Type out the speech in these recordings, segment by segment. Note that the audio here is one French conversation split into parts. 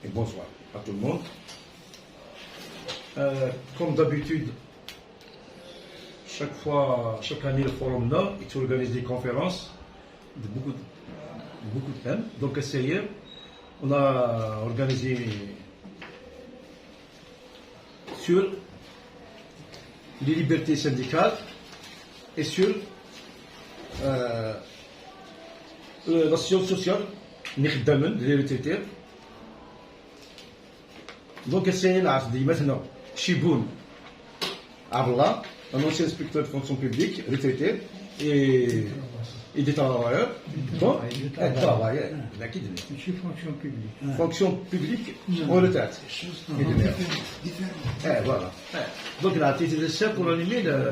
Et bonsoir à tout le monde. Comme d'habitude, chaque année, le Forum Nord, il organise des conférences de beaucoup de thèmes. Donc, hier, on a organisé sur les libertés syndicales et sur l'assistance sociale des retraités. Donc, c'est là, maintenant, Chiboun Abla, un ancien inspecteur de fonction publique, retraité, et des travailleurs. Donc, travailleurs, fonction publique en retraite. Voilà. Donc, là, c'est ça pour animer le.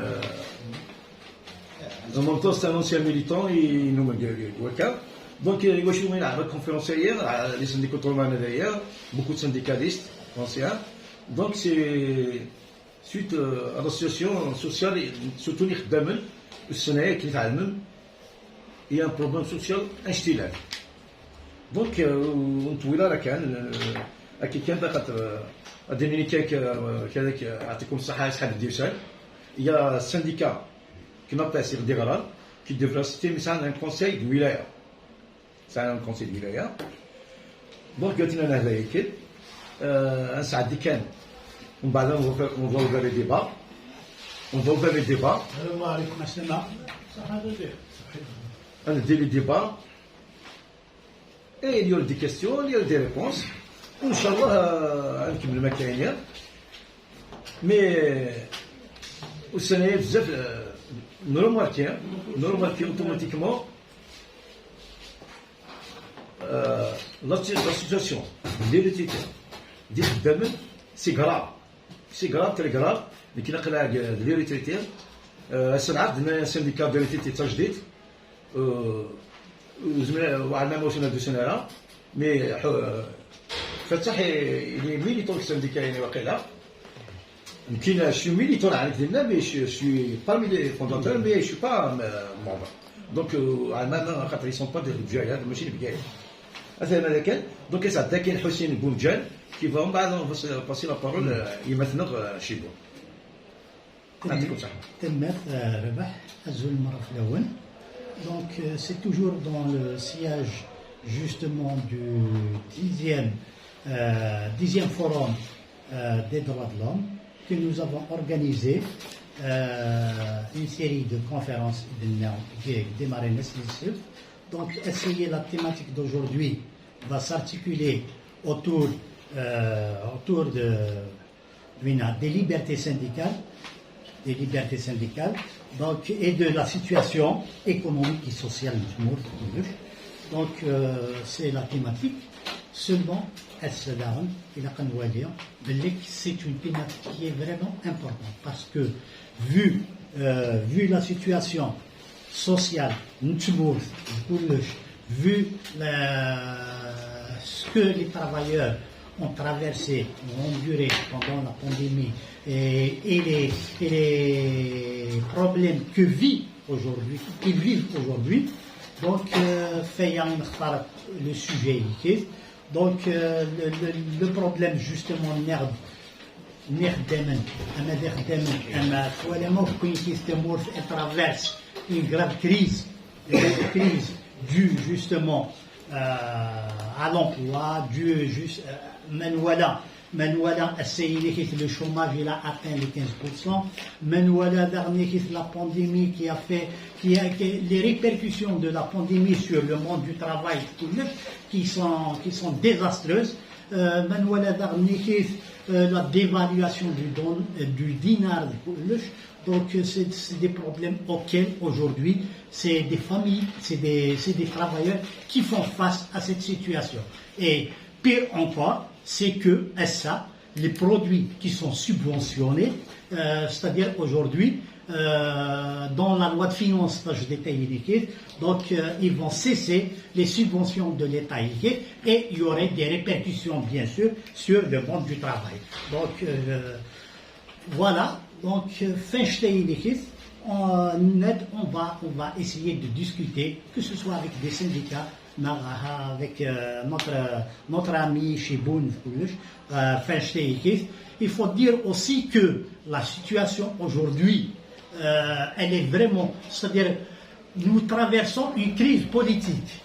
En même temps, c'est un ancien militant, il nous met le cas. Donc, il y a une conférence hier, les syndicats derrière, beaucoup de syndicalistes anciens. Donc, c'est suite à l'association sociale, surtout les Khdamen, le Sénat qui il y a un problème social instillé. Donc, on trouve là quelqu'un a déminiqué comme ça, il y a un syndicat qui n'a pas assez de dégâts, qui devrait citer, mais c'est un conseil de wilaya. C'est un conseil de wilaya. Donc, il y a une équipe, un syndicat, on va ouvrir les débats. On va ouvrir les débats. On a des débats. Et il y a des questions, il y a des réponses. Inch'Allah, on va le mais au Sénégal, nous remarquons automatiquement la situation des retraités, des Khdamen, c'est grave. C'est grave, très grave. Mais qui n'a pas les retraités, c'est un syndicat de retraités تجديد. وعندنا موسم هذا السنه راه مي فتح لي ميليتون السنديكا يعني واقيلا يمكن شي ميليتون عندك ديالنا مي شي parmi les fondateurs mais je suis pas membre donc عندنا خاطر ils sont pas des بجايه ماشي بجايه مثلا هذا كان دونك ساعه كاين حسين بومجان كي فهم بعد باسي لا بارول يمثلنا شيبو يعطيكم الصحه. تمت ربح هزوا المره في الاول. Donc c'est toujours dans le sillage justement du 10e forum des droits de l'homme que nous avons organisé une série de conférences qui a démarré le 6. Donc la thématique d'aujourd'hui va s'articuler autour des libertés syndicales. Donc, et de la situation économique et sociale du monde. Donc, c'est la thématique. Seulement, c'est une thématique qui est vraiment importante parce que, vu la situation sociale, vu ce que les travailleurs ont traversé, ont enduré pendant la pandémie et les problèmes qu'ils vivent aujourd'hui. Donc, le sujet est donc le problème justement traverse une grave crise due justement à l'emploi, due juste Menouala le chômage il a atteint les 15%. Menouala dernier la pandémie qui a les répercussions de la pandémie sur le monde du travail qui sont désastreuses. Menouala dernier la dévaluation du dinar. Donc c'est des problèmes auxquels aujourd'hui c'est des familles, c'est des travailleurs qui font face à cette situation. Et pire encore, c'est que les produits qui sont subventionnés, c'est-à-dire aujourd'hui, dans la loi de finances, je détaille donc ils vont cesser les subventions de l'État et il y aurait des répercussions bien sûr sur le monde du travail. Donc voilà, donc on va essayer de discuter, que ce soit avec des syndicats, avec notre ami Chiboun, il faut dire aussi que la situation aujourd'hui, elle est vraiment, c'est-à-dire nous traversons une crise politique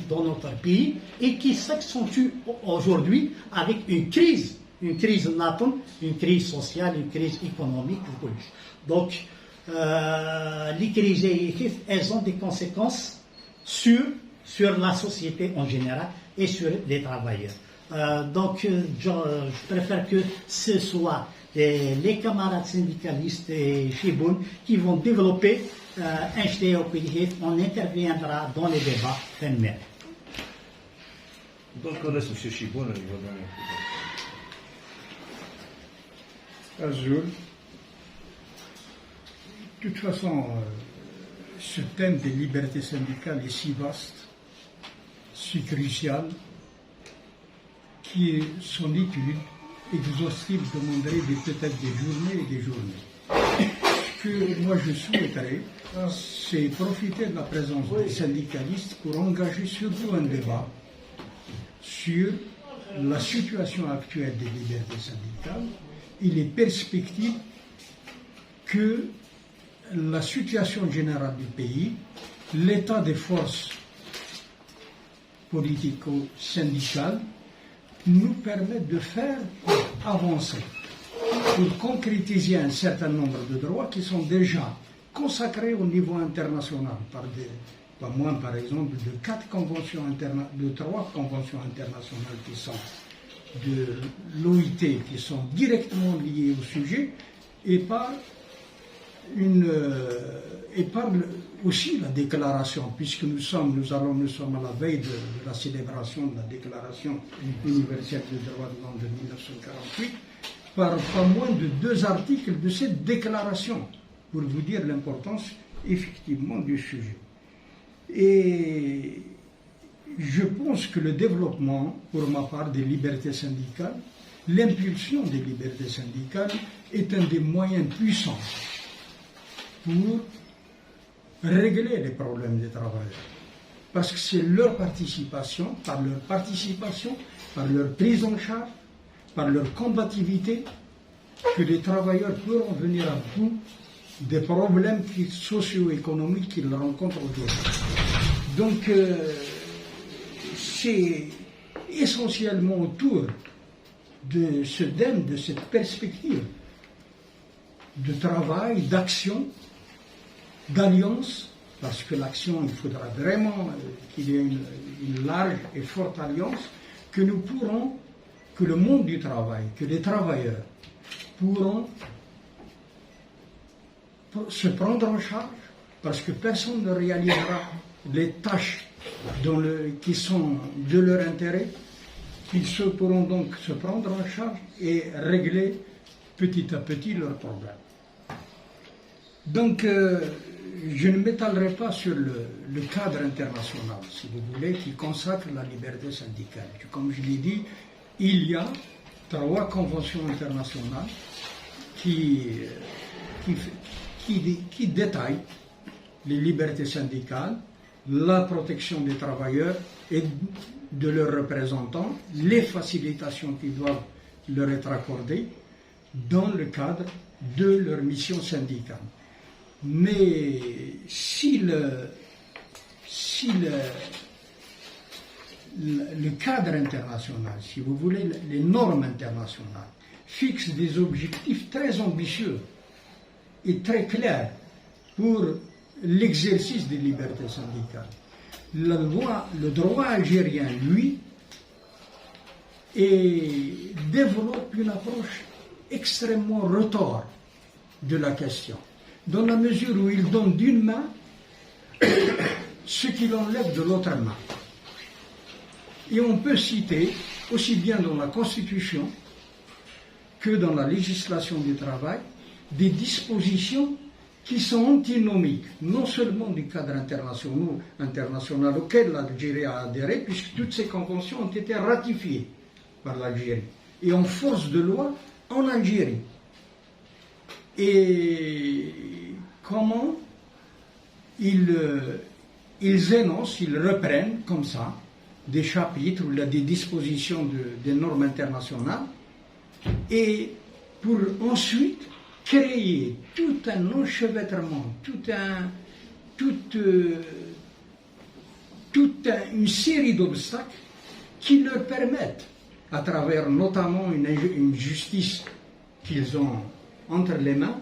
dans notre pays et qui s'accentue aujourd'hui avec une crise latente, une crise sociale, une crise économique. Donc, les crises, elles ont des conséquences sur la société en général et sur les travailleurs. Donc, je préfère que ce soit les camarades syndicalistes et Chiboun qui vont développer on interviendra dans les débats fin mai. Donc on laisse M. Chiboun au niveau de Azul. De toute façon, ce thème des libertés syndicales est si vaste, si crucial, qui son étude exhaustive demanderait peut-être des journées et des journées. Ce que moi je souhaiterais, c'est profiter de la présence des syndicalistes pour engager surtout un débat sur la situation actuelle des libertés syndicales et les perspectives que la situation générale du pays, l'état des forces politico-syndicales nous permettent de faire avancer, pour concrétiser un certain nombre de droits qui sont déjà consacrés au niveau international pas moins par exemple de 3 conventions internationales qui sont de l'OIT, qui sont directement liées au sujet, et par aussi la déclaration, puisque nous sommes à la veille de la célébration de la Déclaration universelle des droits de l'homme de 1948, par pas moins de 2 articles de cette déclaration, pour vous dire l'importance effectivement du sujet. Et je pense que le développement, pour ma part, des libertés syndicales, l'impulsion des libertés syndicales est un des moyens puissants pour régler les problèmes des travailleurs. Parce que c'est leur participation, par leur prise en charge, par leur combativité, que les travailleurs pourront venir à bout des problèmes socio-économiques qu'ils rencontrent aujourd'hui. Donc, c'est essentiellement autour de ce thème, de cette perspective de travail, d'action, d'alliance, parce que l'action, il faudra vraiment qu'il y ait une large et forte alliance, que nous pourrons, que le monde du travail, que les travailleurs pourront se prendre en charge, parce que personne ne réalisera les tâches qui sont de leur intérêt, qu'ils pourront donc se prendre en charge et régler petit à petit leurs problèmes. Donc, je ne m'étalerai pas sur le cadre international, si vous voulez, qui consacre la liberté syndicale. Comme je l'ai dit, il y a 3 conventions internationales qui détaillent les libertés syndicales, la protection des travailleurs et de leurs représentants, les facilitations qui doivent leur être accordées dans le cadre de leur mission syndicale. Mais si le cadre international, si vous voulez, les normes internationales, fixent des objectifs très ambitieux et très clairs pour l'exercice des libertés syndicales, le droit algérien, lui, développe une approche extrêmement retors de la question, dans la mesure où il donne d'une main ce qu'il enlève de l'autre main. Et on peut citer, aussi bien dans la Constitution que dans la législation du travail, des dispositions qui sont antinomiques, non seulement du cadre international auquel l'Algérie a adhéré, puisque toutes ces conventions ont été ratifiées par l'Algérie, et en force de loi en Algérie. Et comment il ils énoncent, ils reprennent comme ça des chapitres ou des dispositions des normes internationales et pour ensuite créer tout un enchevêtrement, une série d'obstacles qui leur permettent, à travers notamment une justice qu'ils ont entre les mains,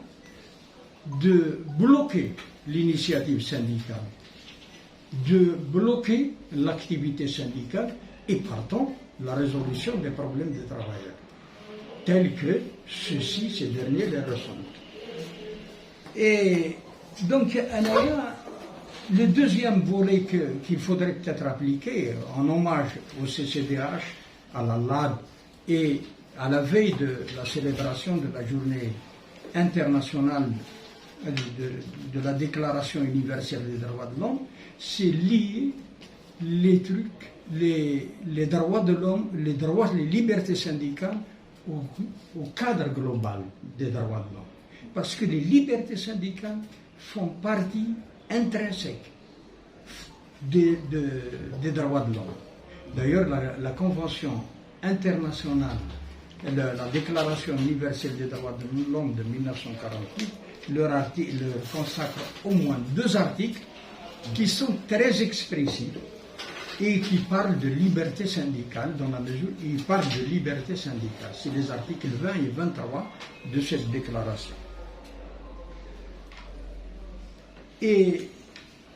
de bloquer l'initiative syndicale, de bloquer l'activité syndicale et partant la résolution des problèmes des travailleurs, tels que ces derniers les ressentent. Et donc, le deuxième volet qu'il faudrait peut-être appliquer en hommage au CCDH, à la LAD et à la veille de la célébration de la journée internationale de la Déclaration universelle des droits de l'homme, c'est lier les trucs, les droits de l'homme, les libertés syndicales au cadre global des droits de l'homme. Parce que les libertés syndicales font partie intrinsèque des droits de l'homme. D'ailleurs, la Convention internationale, la Déclaration universelle des droits de l'homme de 1948, leur consacre au moins 2 articles qui sont très expressifs et qui parlent de liberté syndicale dans la mesure où ils parlent de liberté syndicale. C'est les articles 20 et 23 de cette déclaration. Et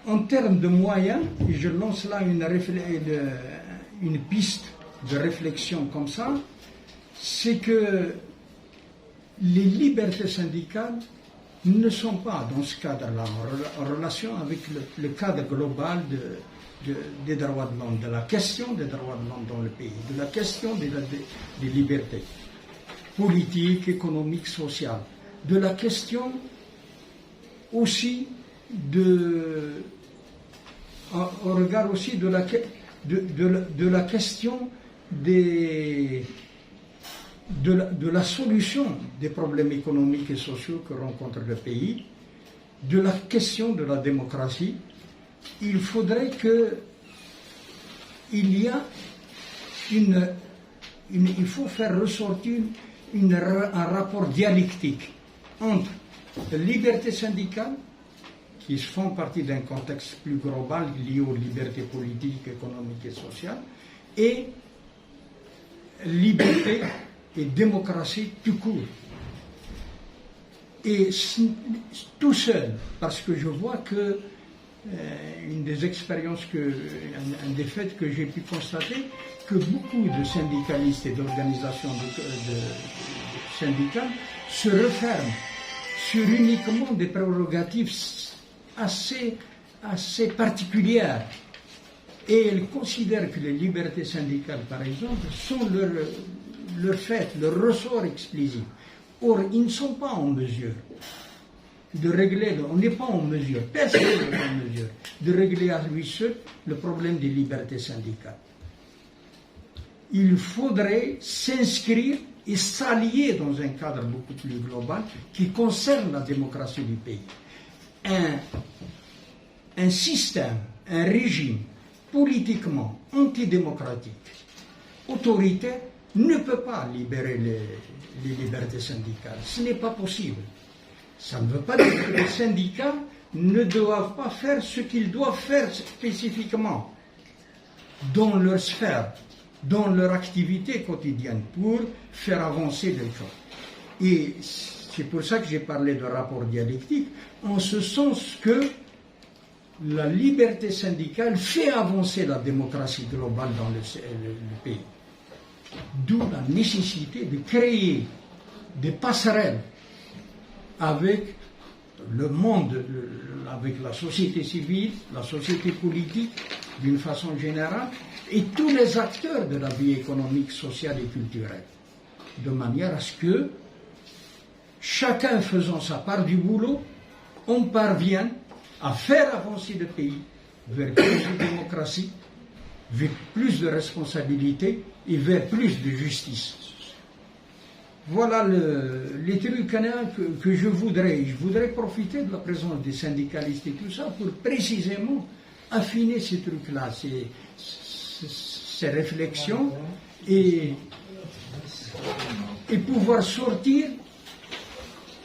en termes de moyens, et je lance là une piste de réflexion comme ça, c'est que les libertés syndicales ne sont pas dans ce cadre-là en relation avec le cadre global des droits de l'homme, de la question des droits de l'homme dans le pays, de la question des libertés politiques, économiques, sociales, de la question aussi au regard aussi de la question de la solution des problèmes économiques et sociaux que rencontre le pays, de la question de la démocratie. Il faudrait il faut faire ressortir un rapport dialectique entre la liberté syndicale, qui font partie d'un contexte plus global lié aux libertés politiques, économiques et sociales, et liberté et démocratie tout court. Et tout seul, parce que je vois que une des expériences, un des faits que j'ai pu constater, que beaucoup de syndicalistes et d'organisations syndicales se referment sur uniquement des prérogatives assez particulières. Et elles considèrent que les libertés syndicales, par exemple, sont leur fait, leur ressort exclusif. Or, ils ne sont pas en mesure de régler, on n'est pas en mesure, personne n'est en mesure de régler à lui seul le problème des libertés syndicales. Il faudrait s'inscrire et s'allier dans un cadre beaucoup plus global qui concerne la démocratie du pays. Un système, un régime politiquement antidémocratique, autoritaire, ne peut pas libérer les libertés syndicales. Ce n'est pas possible. Ça ne veut pas dire que les syndicats ne doivent pas faire ce qu'ils doivent faire spécifiquement dans leur sphère, dans leur activité quotidienne pour faire avancer les choses. Et c'est pour ça que j'ai parlé de rapport dialectique, en ce sens que la liberté syndicale fait avancer la démocratie globale dans le pays. D'où la nécessité de créer des passerelles avec le monde, avec la société civile, la société politique d'une façon générale, et tous les acteurs de la vie économique, sociale et culturelle, de manière à ce que, chacun faisant sa part du boulot, on parvienne à faire avancer le pays vers plus de démocratie, vers plus de responsabilité et vers plus de justice. Voilà les trucs que je voudrais profiter de la présence des syndicalistes et tout ça pour précisément affiner ces trucs-là, ces réflexions, et pouvoir sortir,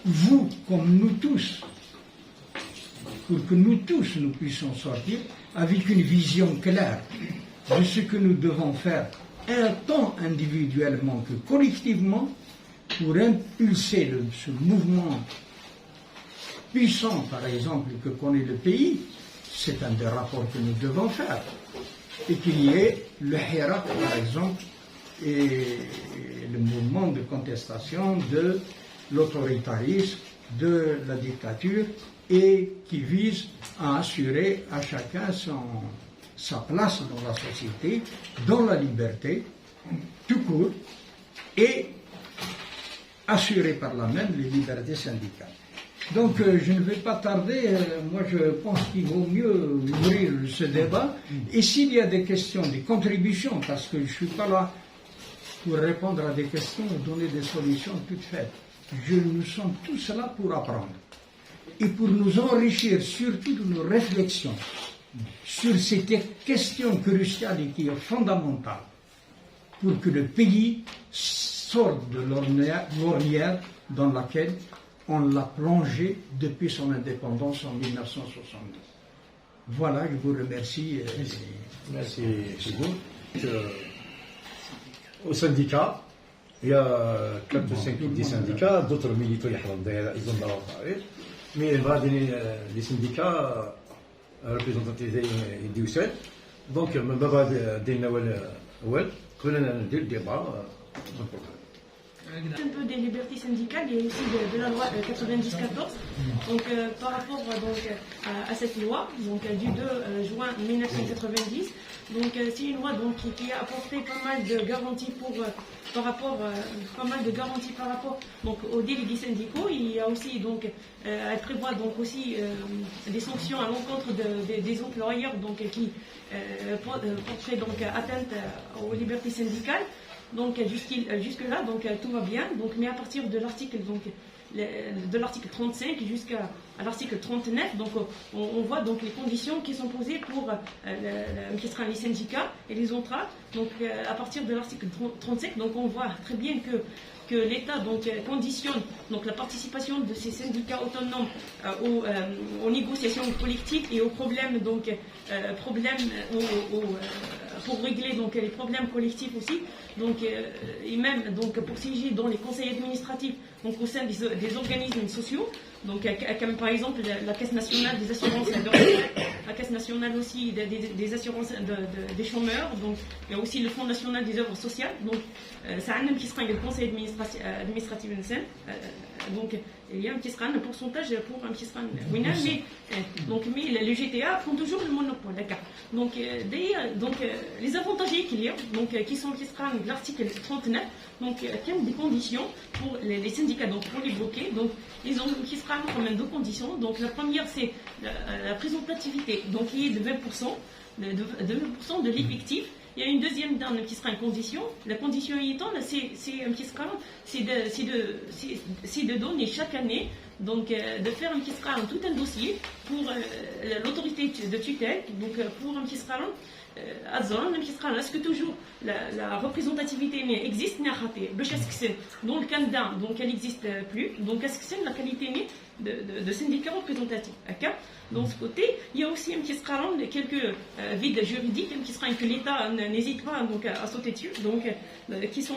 vous comme nous tous, pour que nous tous nous puissions sortir avec une vision claire de ce que nous devons faire, tant individuellement que collectivement, pour impulser ce mouvement puissant, par exemple, que connaît le pays. C'est un des rapports que nous devons faire. Et qu'il y ait le Hirak, par exemple, et le mouvement de contestation de l'autoritarisme, de la dictature, et qui vise à assurer à chacun sa place dans la société, dans la liberté, tout court, et assurer par là même les libertés syndicales. Donc je ne vais pas tarder, moi je pense qu'il vaut mieux ouvrir ce débat, et s'il y a des questions, des contributions, parce que je ne suis pas là pour répondre à des questions ou donner des solutions toutes faites. Nous sommes tous là pour apprendre et pour nous enrichir surtout de nos réflexions sur cette question cruciale et qui est fondamentale pour que le pays sorte de l'ornière dans laquelle on l'a plongé depuis son indépendance en 1970. Voilà, je vous remercie. Merci, Chigoun. Au syndicat, il y a 4 ou 5 des syndicats, d'autres militants, ils ont leur parler. Mais les syndicats représentatifs du SED. Donc, je vais faire le débat. Un peu des libertés syndicales et aussi de la loi 90-14. Donc par rapport à cette loi, donc du 2 juin 1990, donc c'est une loi donc qui a apporté pas mal de garanties par rapport donc aux délégués syndicaux. Il y a aussi donc elle prévoit donc aussi des sanctions à l'encontre des employeurs donc qui porteraient donc atteinte aux libertés syndicales. Donc jusque-là, donc tout va bien. Donc, mais à partir de l'article 35 jusqu'à l'article 39, donc on voit donc les conditions qui sont posées pour les syndicats et les ONTRA. Donc à partir de l'article 35, donc on voit très bien que l'État donc conditionne donc la participation de ces syndicats autonomes aux négociations collectives et aux problèmes donc pour régler donc les problèmes collectifs aussi, donc et même donc pour siéger dans les conseils administratifs donc au sein des organismes sociaux, donc comme par exemple la Caisse nationale des assurances de retraite, la Caisse nationale aussi des assurances des chômeurs, donc il y a aussi le Fonds national des œuvres sociales, donc ça a un qui sera le conseil administratif donc il y a un petit un pourcentage pour un petit mais les GTA font toujours le monopole, d'accord. Donc les avantagés qu'il y a donc qui sont de l'article 39, donc il y a des conditions pour les syndicats donc pour les bloquer, donc ils ont qui sera quand même 2 conditions. Donc la première c'est la représentativité donc qui est de 20% de l'effectif. Il y a une deuxième dame qui sera une condition. La condition étant, c'est de donner chaque année, donc de faire un petit tout un dossier pour l'autorité de tutelle, donc pour un petit est-ce que toujours la représentativité existe dans le Canada, donc elle n'existe plus, donc est-ce que c'est la qualité de syndicats représentatifs. Dans ce côté, il y a aussi un petit quelques vides juridiques qui sera que l'État n'hésite pas donc à sauter dessus, donc qui sont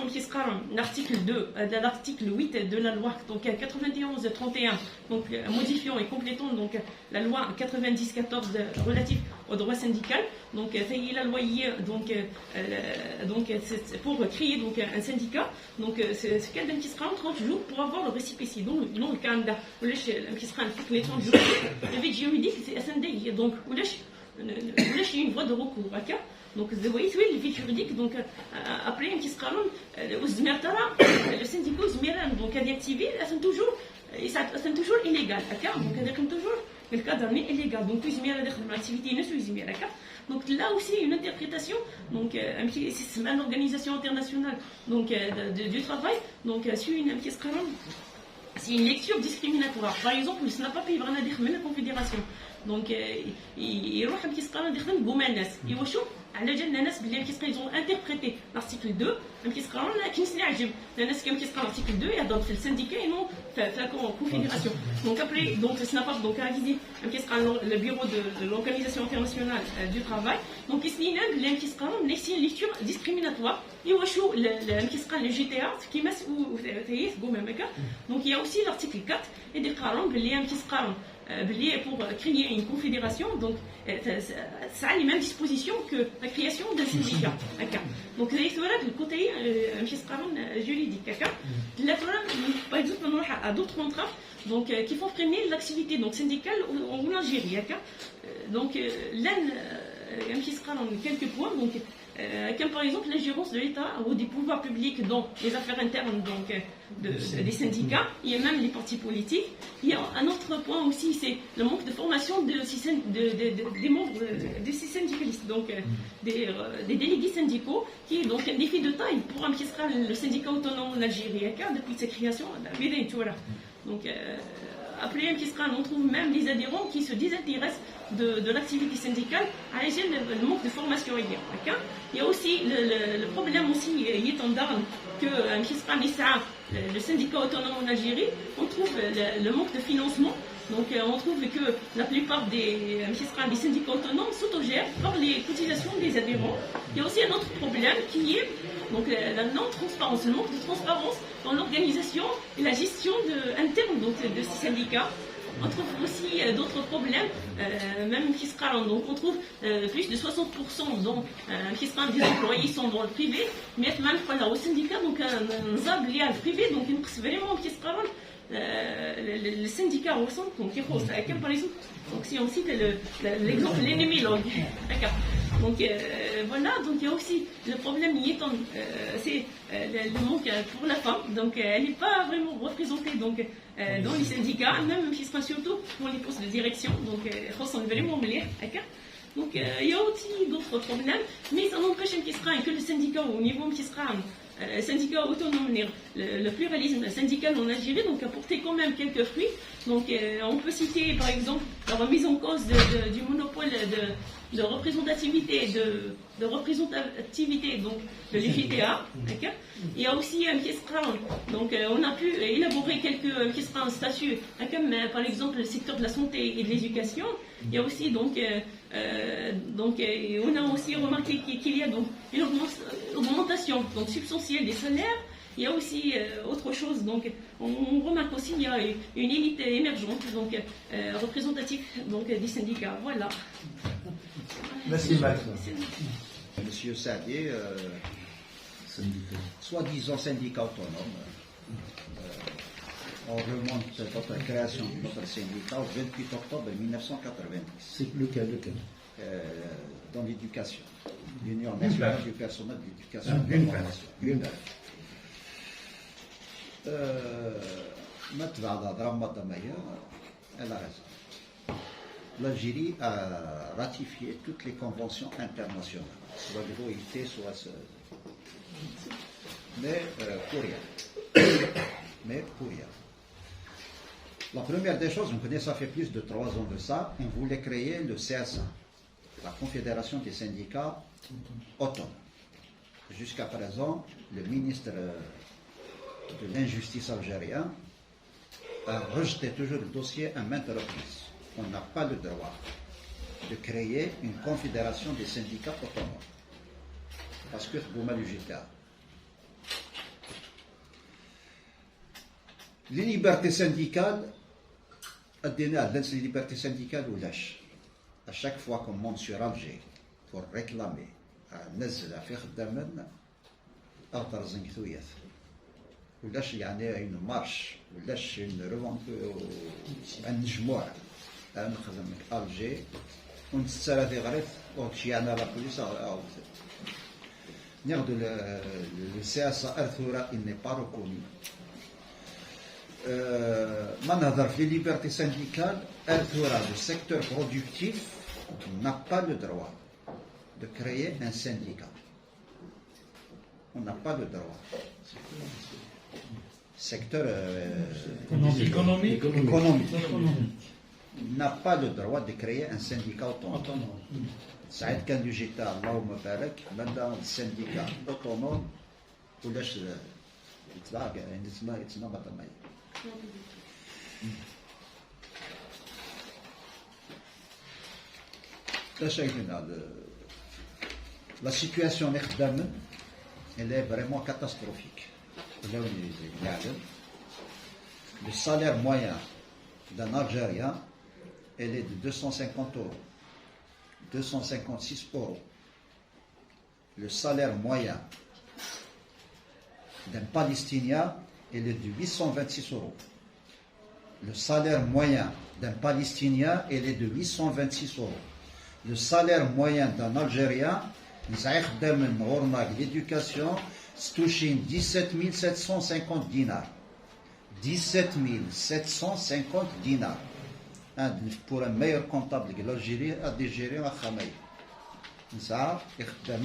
l'article 2, l'article 8 de la loi donc 91-31, donc modifiant et complétant donc la loi 90-14 relative au droit syndical. Donc il la loi donc pour créer donc un syndicat, donc c'est quelqu'un qui sera en 30 jours pour avoir le récépissé. Donc le Canada qui sera les 30 jours, le vide juridique c'est SND, donc une voie de recours. Donc vous voyez le vide juridique, donc après un qui sera le syndicat donc elle est activée, elles sont toujours illégales, donc elles sont toujours le cadre est illégal, donc l'activité ne suit pas. Donc là aussi une interprétation, donc c'est une organisation internationale donc du travail, donc sur une c'est une lecture discriminatoire. Par exemple, le SNAPAP يبغى يدخل من الكونفدراسيون دونك يروح كيسقى يدخل بوما الناس يواشو على جال الناس بلي كيسقى يزون انتربريتي لارتيكل 2 كيسقى كيسني عجب الناس كيما كيسقى لارتيكل 2 يهضر في السانديكا ينو في لا كونفدراسيون دونك ابري دونك SNAPAP دونك راه كيسقى le bureau de l'organisation internationale du travail دونك كيسني بلي كيسقى نفس ليكتور ديسكريميناتوار يواشو كيسقى لو جي تي ار كيما ثيث بوما هكا دونك il y a aussi l'article 4 يدير قارون بلي كيسقى pour créer une confédération, donc ça a les mêmes dispositions que la création d'un syndicat. Donc, le côté juridique. Par exemple, on a d'autres contrats donc, qui font freiner l'activité syndicale en Algérie. Donc, là, quelques points. Donc, comme par exemple l'ingérence de l'État ou des pouvoirs publics dans les affaires internes des syndicats, il y a même les partis politiques. Il y a un autre point aussi, c'est le manque de formation des membres de ces syndicalistes, donc des délégués syndicaux, qui est donc un défi de taille pour un qui sera le syndicat autonome en Algérie depuis sa création. Donc, après on trouve même des adhérents qui se désintéressent de l'activité syndicale à l'échelle du manque de formation. Il y a aussi le problème aussi que le syndicat autonome en Algérie, on trouve le manque de financement. Donc on trouve que la plupart des syndicats autonomes s'autogèrent par les cotisations des adhérents. Il y a aussi un autre problème qui est donc, la non-transparence, le manque de transparence dans l'organisation et la gestion interne de ces syndicats. On trouve aussi d'autres problèmes, même qui se calent. Donc on trouve plus de 60% dont des employés sont dans le privé, mais même au syndicat, donc un zab lié à le privé, donc il vraiment qui se calent. Le syndicat au centre, donc par exemple, donc si on cite l'exemple l'ennemi langue. Donc voilà, donc il y a aussi le problème c'est le manque pour la femme, donc elle n'est pas vraiment représentée donc, dans les syndicats, même qui sera surtout dans les postes de direction, donc vraiment donc il y a aussi d'autres problèmes, mais ça n'empêche que le syndicat au niveau qui sera syndicat autonome, le pluralisme syndical en Algérie, donc a porté quand même quelques fruits. Donc on peut citer par exemple la remise en cause du monopole de représentativité donc de l'UJTA. Il y a aussi un donc on a pu élaborer quelques statuts comme par exemple le secteur de la santé et de l'éducation. Il y a aussi donc on a aussi remarqué qu'il y a donc une augmentation donc substantielle des salaires. Il y a aussi autre chose, donc on remarque aussi qu'il y a une élite émergente, donc représentative donc, des syndicats. Voilà. Merci Max. Monsieur Sadier, soi-disant syndicat autonome, on remonte notre création de notre syndicat au 28 octobre 1990. C'est lequel dans l'éducation, l'Union nationale du personnel d'éducation et de formation. Elle a raison. L'Algérie a ratifié toutes les conventions internationales, soit de l'OIT, soit mais pour rien. La première des choses, on connaît, ça fait plus de 3 ans de ça, on voulait créer le CSA, la Confédération des syndicats autonomes. Jusqu'à présent, le ministre de l'injustice algérien a rejeté toujours le dossier à maintes reprises. On n'a pas le droit de créer une confédération des syndicats autonomes. Parce que c'est le JTA. Les libertés syndicales, les libertés syndicales ou lâche. À chaque fois qu'on monte sur Alger pour réclamer نزل في خدامنا أغطر زنكثويات ولاش يعني une marche ولاش نجموع نخدم ألجي ونتسالى في غريب وكشي أنا لا بوليس ناخدو le CSA Arthura il n'est pas reconnu. ما نهضر في les libertés syndicales Arthura le secteur productif n'a pas le droit de créer un syndicat. On n'a pas le droit. secteur Économique. économique n'a pas le droit de créer un syndicat autonome. ساعات كان يجي تاع اللهم بارك ماذا السنديكا اوتونوم ولاش يتبع يعني يتسمى بطمي. لا شيء هنا la situation elle est vraiment catastrophique. Le salaire moyen d'un Algérien elle est de 250 €. 256 €. Le salaire moyen d'un Palestinien, il est de 826 €. Le salaire moyen d'un Palestinien, il est de 826 €. Le salaire moyen d'un Algérien, l'éducation, c'est 17 750 dinars. 17 750 dinars. Pour un meilleur comptable que l'Algérie a dégéré à Khamaï. Ça, il y a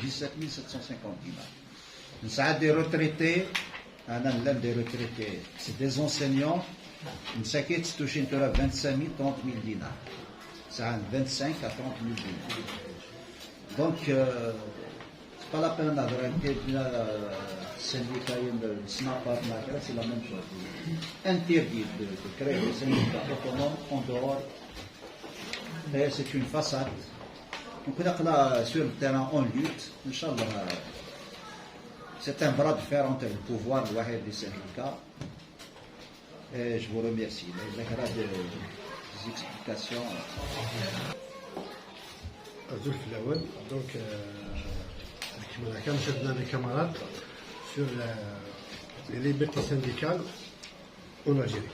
17 750 dinars. Ça a des retraités, des retraités, c'est des enseignants, ça qui est 25 000, 30 000 dinars. Ça a 25 à 30 000 dinars. Donc, c'est pas la peine d'avoir un syndicat de SNAPAP, c'est la même chose. Interdit de créer des syndicats autonomes en dehors. Et c'est une façade. Donc là, sur le terrain, on lutte. Inch'Allah, c'est un bras de fer entre le pouvoir et les syndicats. Et je vous remercie. Les explications. الزول في الأول دونك كما كان شدنا لي كامارات sur les libertés syndicales en Algérie.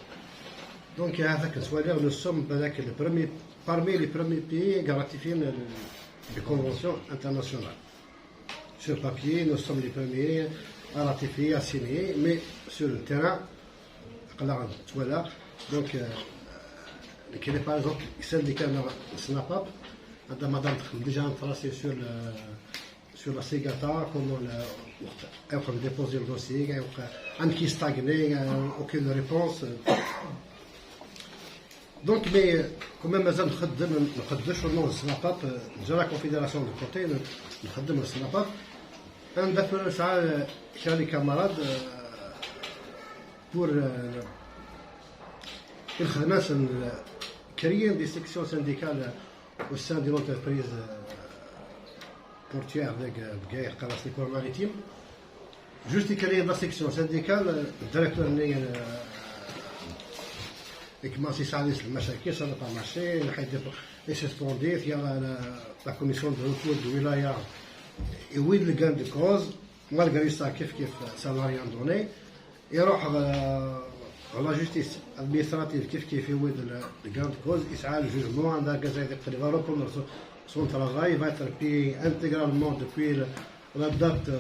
Donc هذاك السؤال nous sommes parmi les premiers pays à ratifier les conventions internationales. Sur papier, nous sommes les premiers à ratifier, à signer, mais sur le terrain, voilà. Donc, par exemple, le syndicat SNAPAP, madame déjà tracé sur la Ségata, comment on déposer le dossier, un qui stagné, aucune réponse. Donc, mais quand même, nous avons le SNAPAP, déjà la confédération de côté, nous avons le SNAPAP, un des les camarades pour créer des sections syndicales au sein de l'entreprise portuaire de Bgaïr, Karasnikor Maritime. Juste créer la section syndicale, le directeur et commencer à aller sur le marché, ça n'a pas marché, il s'est suspendu, il y a la commission de retour de Wilaya, et oui, le gain de cause, malgré ça, ça n'a rien donné, et alors, la justice administrative, qui fait le gain de cause, il s'est le jugement, il va reprendre son travail, il va être payé intégralement depuis la date de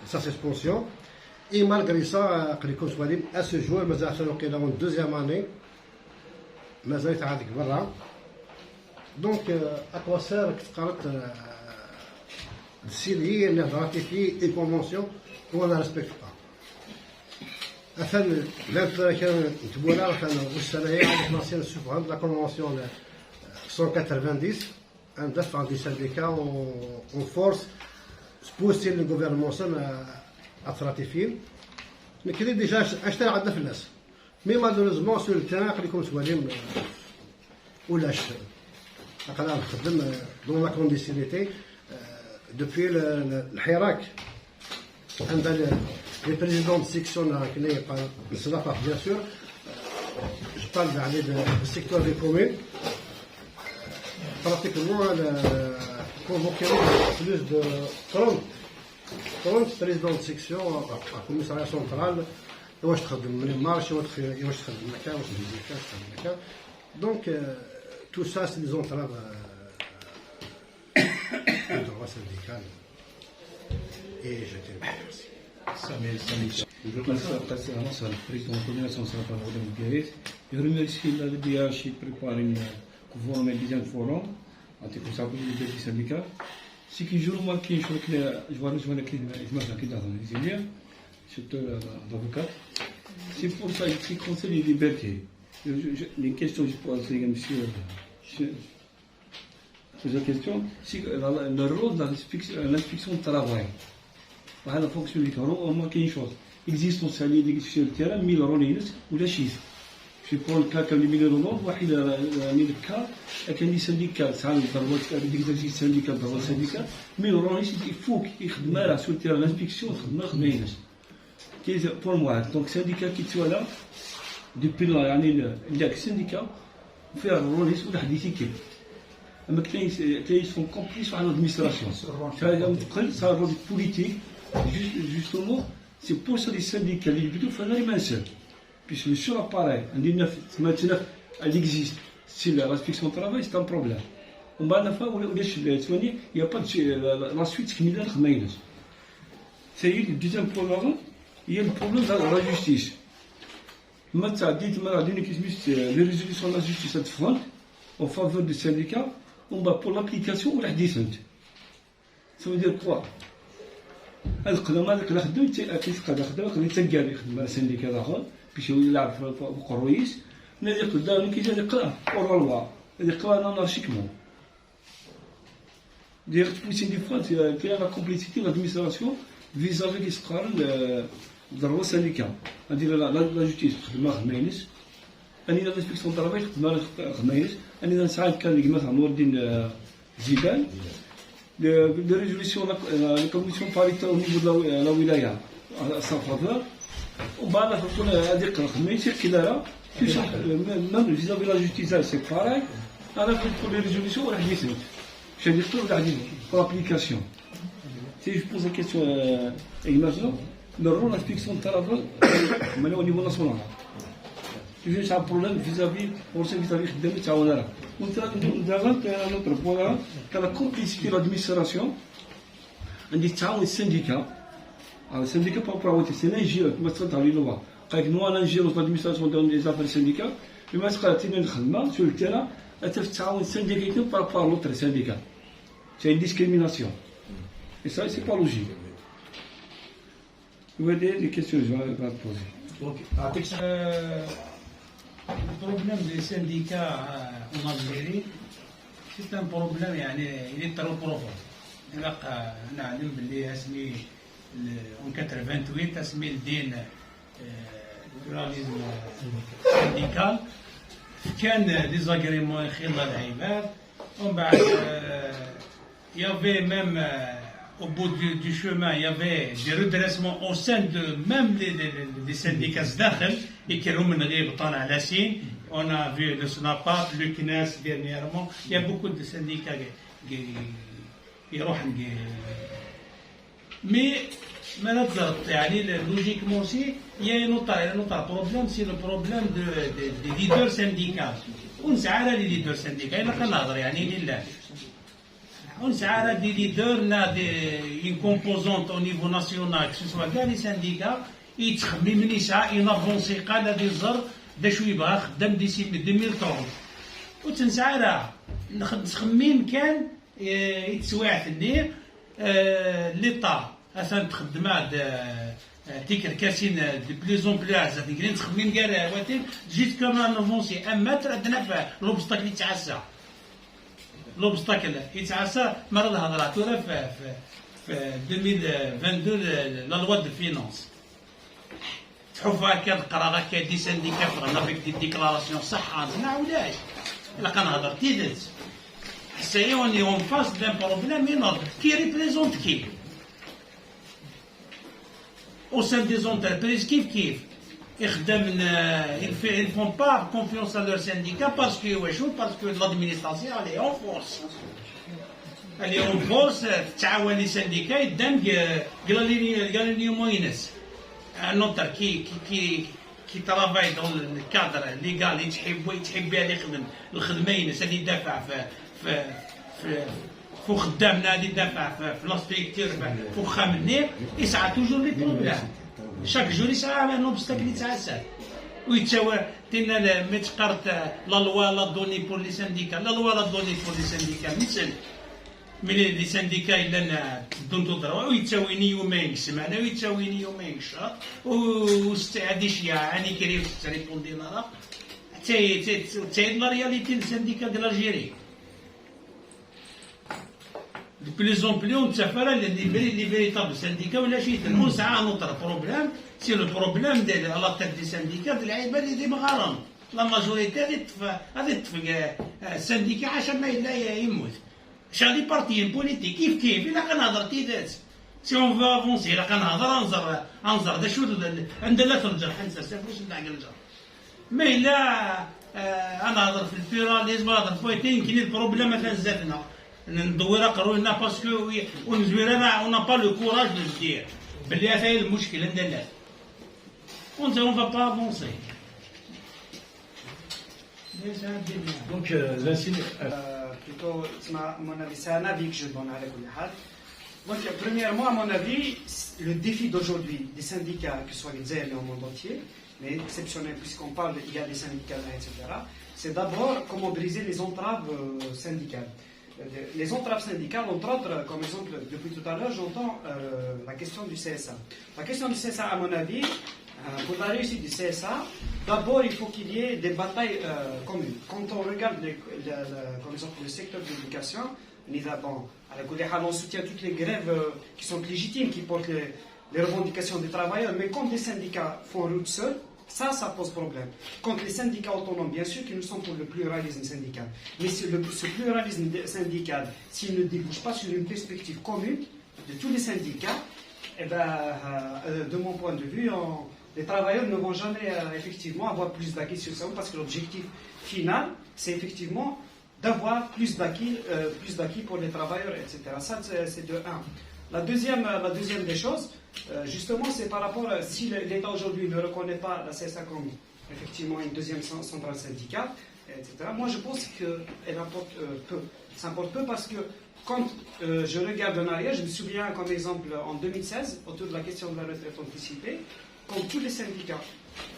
sa suspension, et malgré ça, à ce jour, il a fait une deuxième année, donc, à quoi sert de signer, de ratifier une convention qu'on ne respecte pas. L'intérêt que nous avons la convention 190, un des syndicats en force, pousser le gouvernement à ratifier, mais qui est déjà acheté à la finesse. Mais malheureusement, sur le terrain, comme Swalim ou lâche, dans la conditionnalité, depuis le Hirak, les présidents de section créés par le SNAPAP, bien sûr, je parle du secteur des communes, pratiquement convoqué plus de 30 présidents de section à la commissariat central. Donc, tout ça, c'est des entraves au droit syndical. Et je te remercie. Je passe à la président de la coordination syndicale de Bgaïr. Je remercie la DBH qui prépare une deuxième forum, en tant que responsabilité du syndicat. Ce que je remarque, je vois que je vais dans les surtout l'avocat. C'est pour ça qu'il concerne les libertés. Les questions que je pose, monsieur, la question, c'est le rôle de l'inspection du travail. La fonction du travail, au moins quelque chose. Existence sur le terrain, 1000 rôles ou la chiffre. Je prends le cas comme les 1000 rôles, واحد من الكا كان لي سانديكال ساعات ضربات ديكزارسيس سانديكال ضربات سانديكال 1000 روليس يفوك يخدم على سو تيران لانسبكسيون خدمه ينجز كي بور موا دونك سانديكال كي توالا ديبي يعني عندك سانديكال فيها روليس ولا حد يتيكل اما كاين سون كومبليس على الادمينستراسيون هذا متقل صار رول بوليتيك جوستومون سي بور سا لي سانديكال اللي بدو فانا لي مانسر puisque le seul appareil, maintenant, elle existe, c'est l'inspection du travail, c'est un problème. On va il n'y a pas de la suite qui est c'est le deuxième problème, il y a le problème de la justice. Maintenant, les résolutions de la justice en faveur des syndicats, on va pour l'application ou la descente. Ça veut dire quoi? القدم هذاك اللي خدم كيفقد خدمه خلي تلقى يخدم مع سنديكا اخر باش يلعب في الرويس نادي قدام كي جا يقرا وروا هذه قرا انارشيكمون دير بويسين دي فوا كاين لا كومبليسيتي لادمينستراسيون فيزافي كي سقار ضربوا سنديكا ندير لا جوستيس خدمه خمينس اني لا انسبكسيون ضربات خدمه خمينس اني ساعات كان مثلا نور الدين زيدان de résolution de la commission paritaire au niveau de la wilaya à sa faveur. On va la dire qu'il y a même vis-à-vis de la justice, c'est pareil. On a fait pour les résolutions, on a dit c'est pour l'application. Si je pose la question, imaginons le rôle de l'inspection de travail au niveau national. C'est un problème vis-à-vis de l'État. On a un autre point, que la complicité de l'administration, on dit que les syndicats, le syndicat par rapport à c'est l'ingénieur, comme ça dans les lois. Quand nous on ingénieur dans l'administration des affaires syndicales, mais moi je crois que nous sur le terrain, on syndicat par rapport à l'autre syndicat. C'est une discrimination. Et ça, c'est pas logique. Vous avez des questions, je vais poser. Le problème des syndicats en Algérie, c'est un problème il est trop profond. نعلم باللي اسمي en 88 اسمي الدين pluralisme syndical كان ديزاغريمون خلال العباد ومن بعد il y avait même au bout du chemin, il y avait des redressements au sein de même des syndicats d'Akhel et qui ont on a vu le SNAPAP, le CNES dernièrement. Il y a beaucoup de syndicats qui mais logiquement aussi, il y a un autre problème, c'est le problème des leaders syndicaux. On sait les leaders syndicaux, on sait des leaders, une composante au niveau national, que ce soit les syndicats, ils avancent des heures de شويبه خدام ديسي 2030 وتنسعرها نخمم كان يتسواعت النير ليطا اثنا تخدمات تيكر كاسين دي بليزون بلاز تيكرين تخمم كاع واتين جيت كما نفونسي اما تردنا في لوبستاكل يتعسى لوبستاكل يتعسى مرة الهضرات ولا في 2022 لا لوا دو فينانس تحوف هكا تقرا هكا دي سانديكا فرنا بك دي ديكلاراسيون صح ما ولاش الا كنهضر تيدت حسايا اوني اون فاس دان بروبليم اينورم كي ريبريزونت كيف او سان دي زونتربريز كيف يخدم ils font pas confiance à leur syndicat parce que l'administration elle est en force تعاون لي سانديكا يدان قال لي موينس un autre qui travaille dans le cadre légal يتحب اللي يخدم الخدمه ينس اللي يدافع في خدامنا اللي يدافع في لاستيكتور فوق خامنير يسعى توجور لي بروبليم شاك جور يسعى على نوبستاكل يتعسى ويتساوى تينا متقارت لا لوا لا دوني بور لي سانديكا لا لوا لا دوني بور لي سانديكا مثل من لي سانديكا الا دون تضرب ويتساويني يومين سمانه ويتساويني يومين شهر واستعادي شيعاني كريم تريبون دينارا تايد لا رياليتي السانديكا ديال الجيري دو بليزون بلي نتسافر لي فيريتابل سانديكا ولا شي تنمو ساعه نوتر بروبليم سي لو بروبليم ديال لا تيت دي سانديكا ديال العباد اللي ديما غارم لا ماجوريتي غادي تفق السانديكا عشان ما الا يموت شادي بارتيين بوليتيك كيف الا كنهضر تيدات سي اون فو افونسي الا كنهضر انظر دا شو عندنا لا ترجع حنسى سافوش نعقل الجر ما الا انا نهضر في البيراليزم نهضر فويتين يمكن البروبليم مثلا زادنا ندور قرونا باسكو ونزوير انا اون با لو كوراج دو دير بلي هذا المشكل عندنا اون فا با افونسي Donc, l'insigne. Plutôt, à mon avis, c'est un avis que je donne à la. Donc, premièrement, à mon avis, le défi d'aujourd'hui des syndicats, que ce soit les ailes au monde entier, mais exceptionnel puisqu'on parle, il y a des syndicats, etc., c'est d'abord comment briser les entraves syndicales. Les entraves syndicales, entre autres, comme exemple, depuis tout à l'heure, j'entends la question du CSA. La question du CSA, à mon avis, pour la réussite du CSA, d'abord il faut qu'il y ait des batailles communes. Quand on regarde comme exemple, le secteur de l'éducation, on soutient toutes les grèves qui sont légitimes, qui portent les revendications des travailleurs, mais quand les syndicats font route seuls, ça pose problème. Quand les syndicats autonomes, bien sûr qu'ils nous sont pour le pluralisme syndical, mais ce pluralisme syndical, s'il ne débouche pas sur une perspective commune de tous les syndicats, eh ben, de mon point de vue, les travailleurs ne vont jamais effectivement avoir plus d'acquis sur ça, parce que l'objectif final, c'est effectivement d'avoir plus d'acquis pour les travailleurs, etc. Ça, c'est de 1. La deuxième des choses, justement, c'est par rapport à si l'État aujourd'hui ne reconnaît pas la CSA comme effectivement une deuxième centrale syndicale, etc. Moi, je pense qu'elle apporte peu. Ça importe peu parce que quand je regarde en arrière, je me souviens comme exemple en 2016, autour de la question de la retraite anticipée, quand tous les syndicats,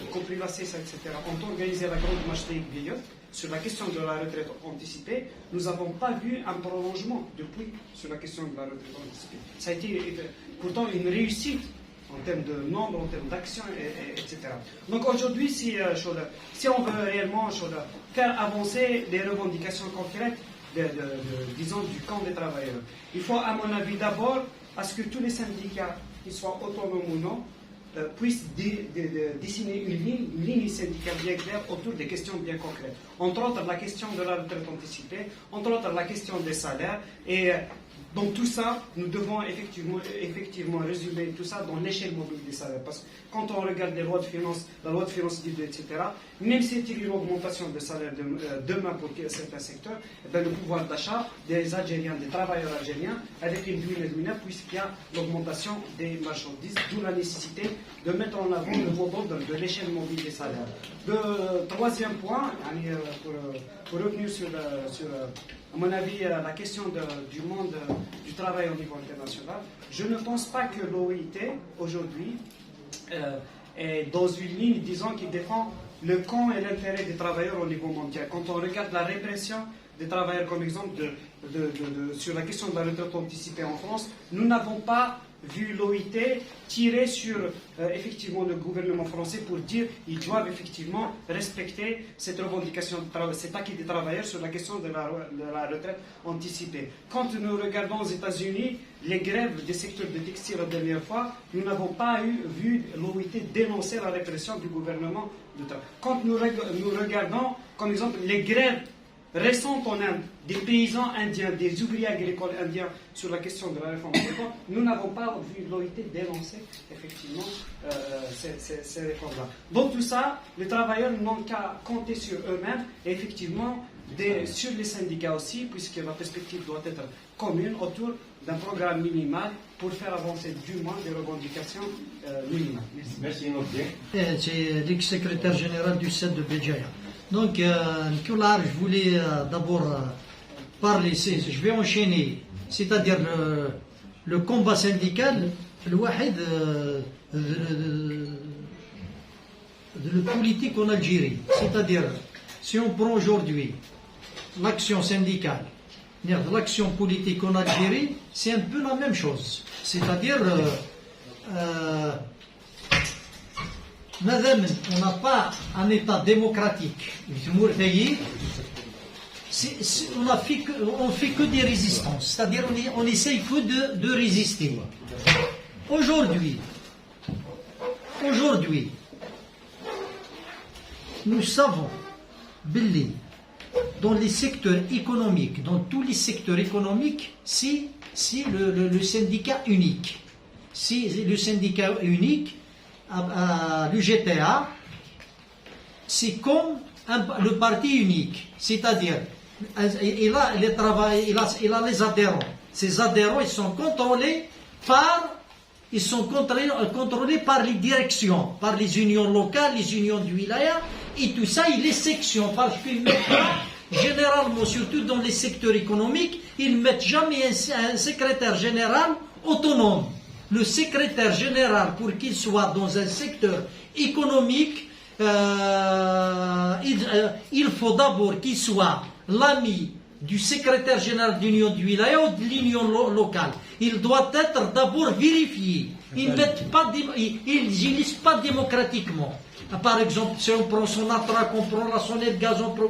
y compris la CSA, etc., ont organisé la grande marche des Biot sur la question de la retraite anticipée, nous n'avons pas vu un prolongement depuis sur la question de la retraite anticipée. Ça a été pourtant une réussite en termes de nombre, en termes d'action, etc. Donc aujourd'hui, si on veut réellement faire avancer les revendications concrètes, disons, du camp des travailleurs, il faut, à mon avis, d'abord, à ce que tous les syndicats, qu'ils soient autonomes ou non, puissent dessiner une ligne syndicale bien claire autour des questions bien concrètes. Entre autres, la question de la retraite anticipée, entre autres, la question des salaires. Et donc tout ça, nous devons effectivement résumer tout ça dans l'échelle mobile des salaires. Parce que quand on regarde les lois de finances, la loi de finances, etc., même s'il y a une augmentation de salaire demain pour certains secteurs, eh le pouvoir d'achat des Algériens, des travailleurs algériens, avec une diminution puisqu'il y a l'augmentation des marchandises, d'où la nécessité de mettre en avant le modèle de l'échelle mobile des salaires. Le troisième point, pour revenir sur à mon avis, la question du monde du travail au niveau international, je ne pense pas que l'OIT, aujourd'hui, est dans une ligne, disons, qui défend le camp et l'intérêt des travailleurs au niveau mondial. Quand on regarde la répression des travailleurs, comme exemple, sur la question de la retraite anticipée en France, nous n'avons pas vu l'OIT tirer sur effectivement le gouvernement français pour dire qu'ils doivent effectivement respecter cette revendication, cet acquis des travailleurs sur la question de la retraite anticipée. Quand nous regardons aux États-Unis les grèves des secteurs de textile la dernière fois, nous n'avons pas vu l'OIT dénoncer la répression du gouvernement de Trump. Quand nous regardons, comme exemple, les grèves récentes en Inde, des paysans indiens, des ouvriers agricoles indiens sur la question de la réforme agricole, nous n'avons pas vu l'OIT dénoncer effectivement ces réformes-là. Donc tout ça, les travailleurs n'ont qu'à compter sur eux-mêmes et effectivement sur les syndicats aussi, puisque la perspective doit être commune autour d'un programme minimal pour faire avancer du moins des revendications minimales. Merci. C'est l'ex-secrétaire général du CED de Béjaïa. Donc, Nicolas, je voulais d'abord parler, je vais enchaîner, c'est-à-dire le combat syndical, le politique en Algérie. C'est-à-dire, si on prend aujourd'hui l'action syndicale, l'action politique en Algérie, c'est un peu la même chose. C'est-à-dire, madame, on n'a pas un État démocratique. On fait que des résistances. C'est-à-dire, on essaye que de résister. Aujourd'hui, nous savons, Billy, dans les secteurs économiques, dans tous les secteurs économiques, c'est le syndicat unique. C'est le syndicat unique, l'UGTA, c'est comme le parti unique. C'est-à-dire, il a les adhérents. Ces adhérents, ils sont contrôlés par les directions, par les unions locales, les unions du wilaya, et tout ça, et les sections, parce qu'ils mettent pas, généralement, surtout dans les secteurs économiques, ils ne mettent jamais un secrétaire général autonome. Le secrétaire général, pour qu'il soit dans un secteur économique, il faut d'abord qu'il soit l'ami du secrétaire général de l'union du wilaya ou de l'union locale. Il doit être d'abord vérifié. Ils n'utilisent pas démocratiquement. Par exemple, si on prend son attraque, on prend la sonnette gaz, on prend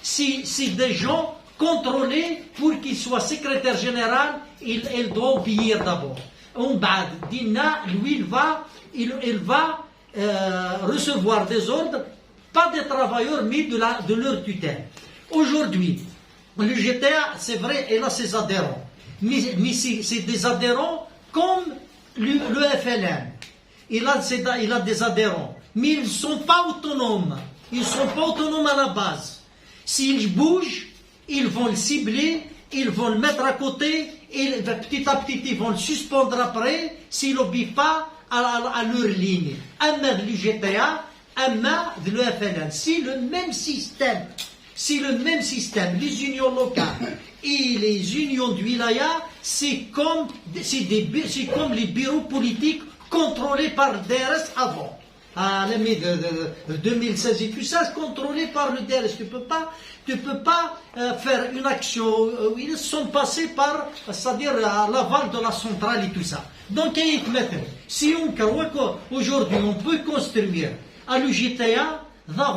c'est des gens contrôlés pour qu'il soit secrétaire général, il doit obéir d'abord. Dina, lui, il va recevoir des ordres, pas des travailleurs, mais de leur tutelle. Aujourd'hui, le GTA, c'est vrai, il a ses adhérents. Mais c'est des adhérents comme le FLN. Il a des adhérents. Mais ils ne sont pas autonomes. Ils ne sont pas autonomes à la base. S'ils bougent, ils vont le cibler, ils vont le mettre à côté, et petit à petit, ils vont le suspendre après, s'il n'obéit pas à leur ligne. Amma de l'UGTA, amma de l'EFLN. C'est le même système. Les unions locales et les unions du wilaya, c'est comme les bureaux politiques contrôlés par le DRS avant. À l'année de 2016 et tout ça, contrôlé par le DRS. Tu peux pas faire une action. Ils sont passés par, c'est-à-dire à l'aval de la centrale et tout ça. Donc, si on croit qu'aujourd'hui on peut construire à l'UGTA, à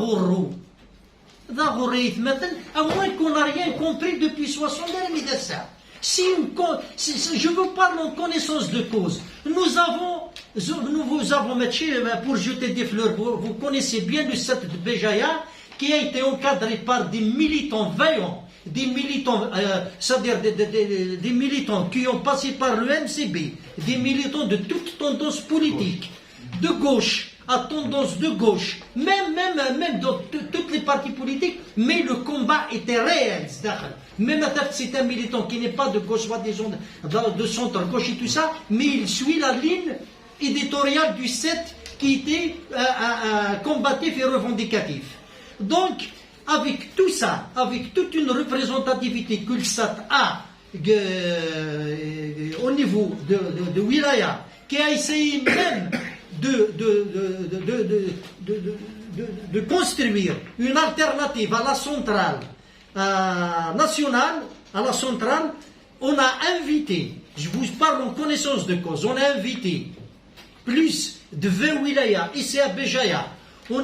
moins qu'on n'a rien compris depuis 60 ans, je vous parle en connaissance de cause. Nous vous avons mis, pour jeter des fleurs, vous connaissez bien le 7 de Béjaïa, qui a été encadré par des militants vaillants, des militants, c'est-à-dire des militants qui ont passé par le MCB, des militants de toute tendance politique, de gauche, à tendance de gauche, même dans toutes les partis politiques, mais le combat était réel. Même c'est un militant qui n'est pas de gauche, soit disons de centre-gauche et tout ça, mais il suit la ligne éditoriale du 7 qui était combatif et revendicatif. Donc, avec tout ça, avec toute une représentativité que le SAT a au niveau de wilaya, qui a essayé même de construire une alternative à la centrale nationale, à la centrale, on a invité, je vous parle en connaissance de cause, on a invité plus de 20 wilayas ici à Béjaïa, on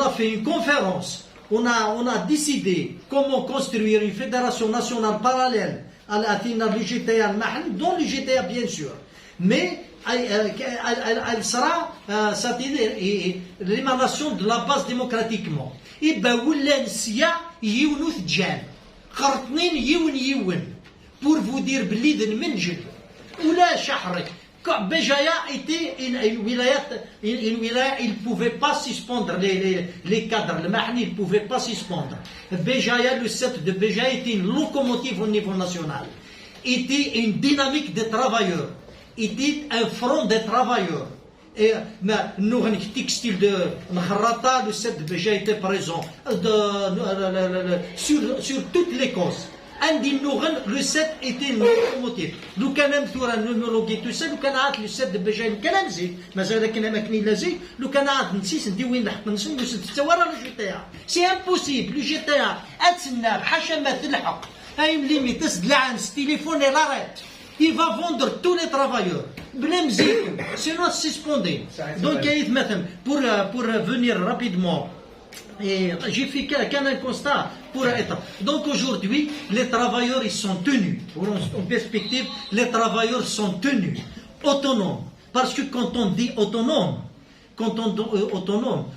a fait une conférence, on a décidé comment construire une fédération nationale parallèle à l'UGTA al-Mahl, dont l'UGTA bien sûr. Mais elle sera l'émanation de la base démocratiquement. Et bien, pour vous dire, Béjaïa était une wilaya, il ne pouvait pas suspendre les cadres, le Mahni, il ne pouvait pas suspendre. Béjaïa, le 7 de Béjaïa était une locomotive au niveau national, était une dynamique des travailleurs. Était un front des travailleurs. Et nous, le textile de Nakharata, le 7 de Béjaïa était présent sur toutes les causes. عندي اللغة لو 7 ايتي موتيف لو كان مثلا نومولوجي تو سا لو كان عاد لو 7 باش كان نزيد مازال كنا ما كاين لا زيد لو كان عاد نسيت ندي وين لحق نسمي لو 6 ورا لو جي تي سي امبوسيبل لو جي تي اتسنى بحاشا ما تلحق هاي ليميت تسدلع تليفون لا ريت il va vendre tous les travailleurs بلا مزيكم sinon suspendé donc مثلا pour venir rapidement et j'ai fait qu'un constat pour être. Donc aujourd'hui, les travailleurs ils sont tenus, en perspective, les travailleurs sont tenus, autonomes. Parce que quand on dit autonome,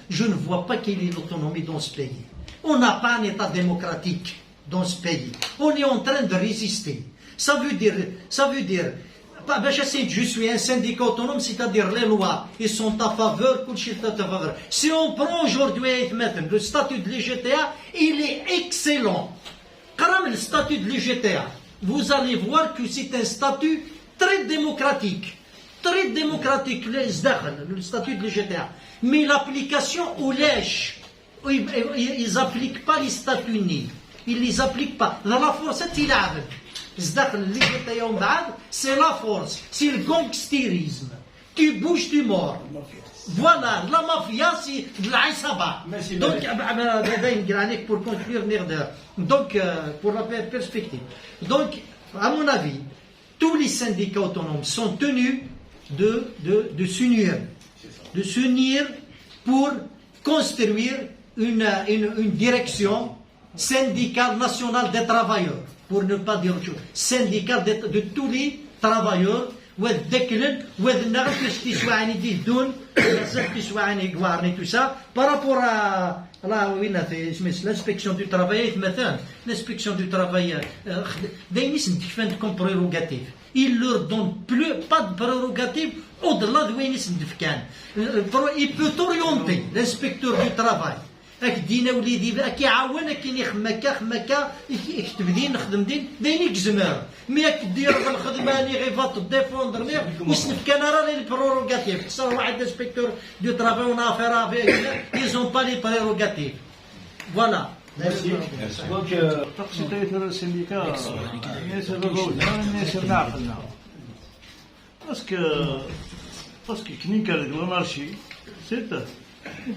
je ne vois pas quelle est l'autonomie dans ce pays. On n'a pas un État démocratique dans ce pays. On est en train de résister. Ça veut dire, je suis un syndicat autonome, c'est-à-dire les lois, ils sont à faveur, si on prend aujourd'hui le statut de l'IGTA, il est excellent. Le statut de l'IGTA, vous allez voir que c'est un statut très démocratique. Très démocratique, le statut de l'IGTA. Mais l'application au lèche, ils n'appliquent pas les statuts nés. Ils ne les appliquent pas. Dans la force, il a. C'est la force, c'est le gangstérisme. Tu bouges, tu mords. Voilà, la mafia, c'est de l'Aïsaba. Donc, pour conclure, donc, pour la perspective. Donc, à mon avis, tous les syndicats autonomes sont tenus de s'unir pour construire une direction syndicale nationale des travailleurs. Pour ne pas dire autre chose, syndicat de tous les travailleurs, tout ça, par rapport à l'inspection du travail, l'inspection du travail, comme prérogative. Il leur donne pas de prérogative au-delà de il peut orienter l'inspecteur du travail. دينا وليدي بقى كيعاون كاين خمكا يكتب دين نخدم دين يكزمر مي كدير الخدمه اللي غير فات ديفوندر مي وسنف كان راه لي بروغاتيف صار واحد انسبكتور دو ترافاي اون افير افيك ils ont pas les prérogatives voilà merci donc تقصيت السنديكا الناس الرجل الناس نعقلنا باسكو كنين كان المارشي سيت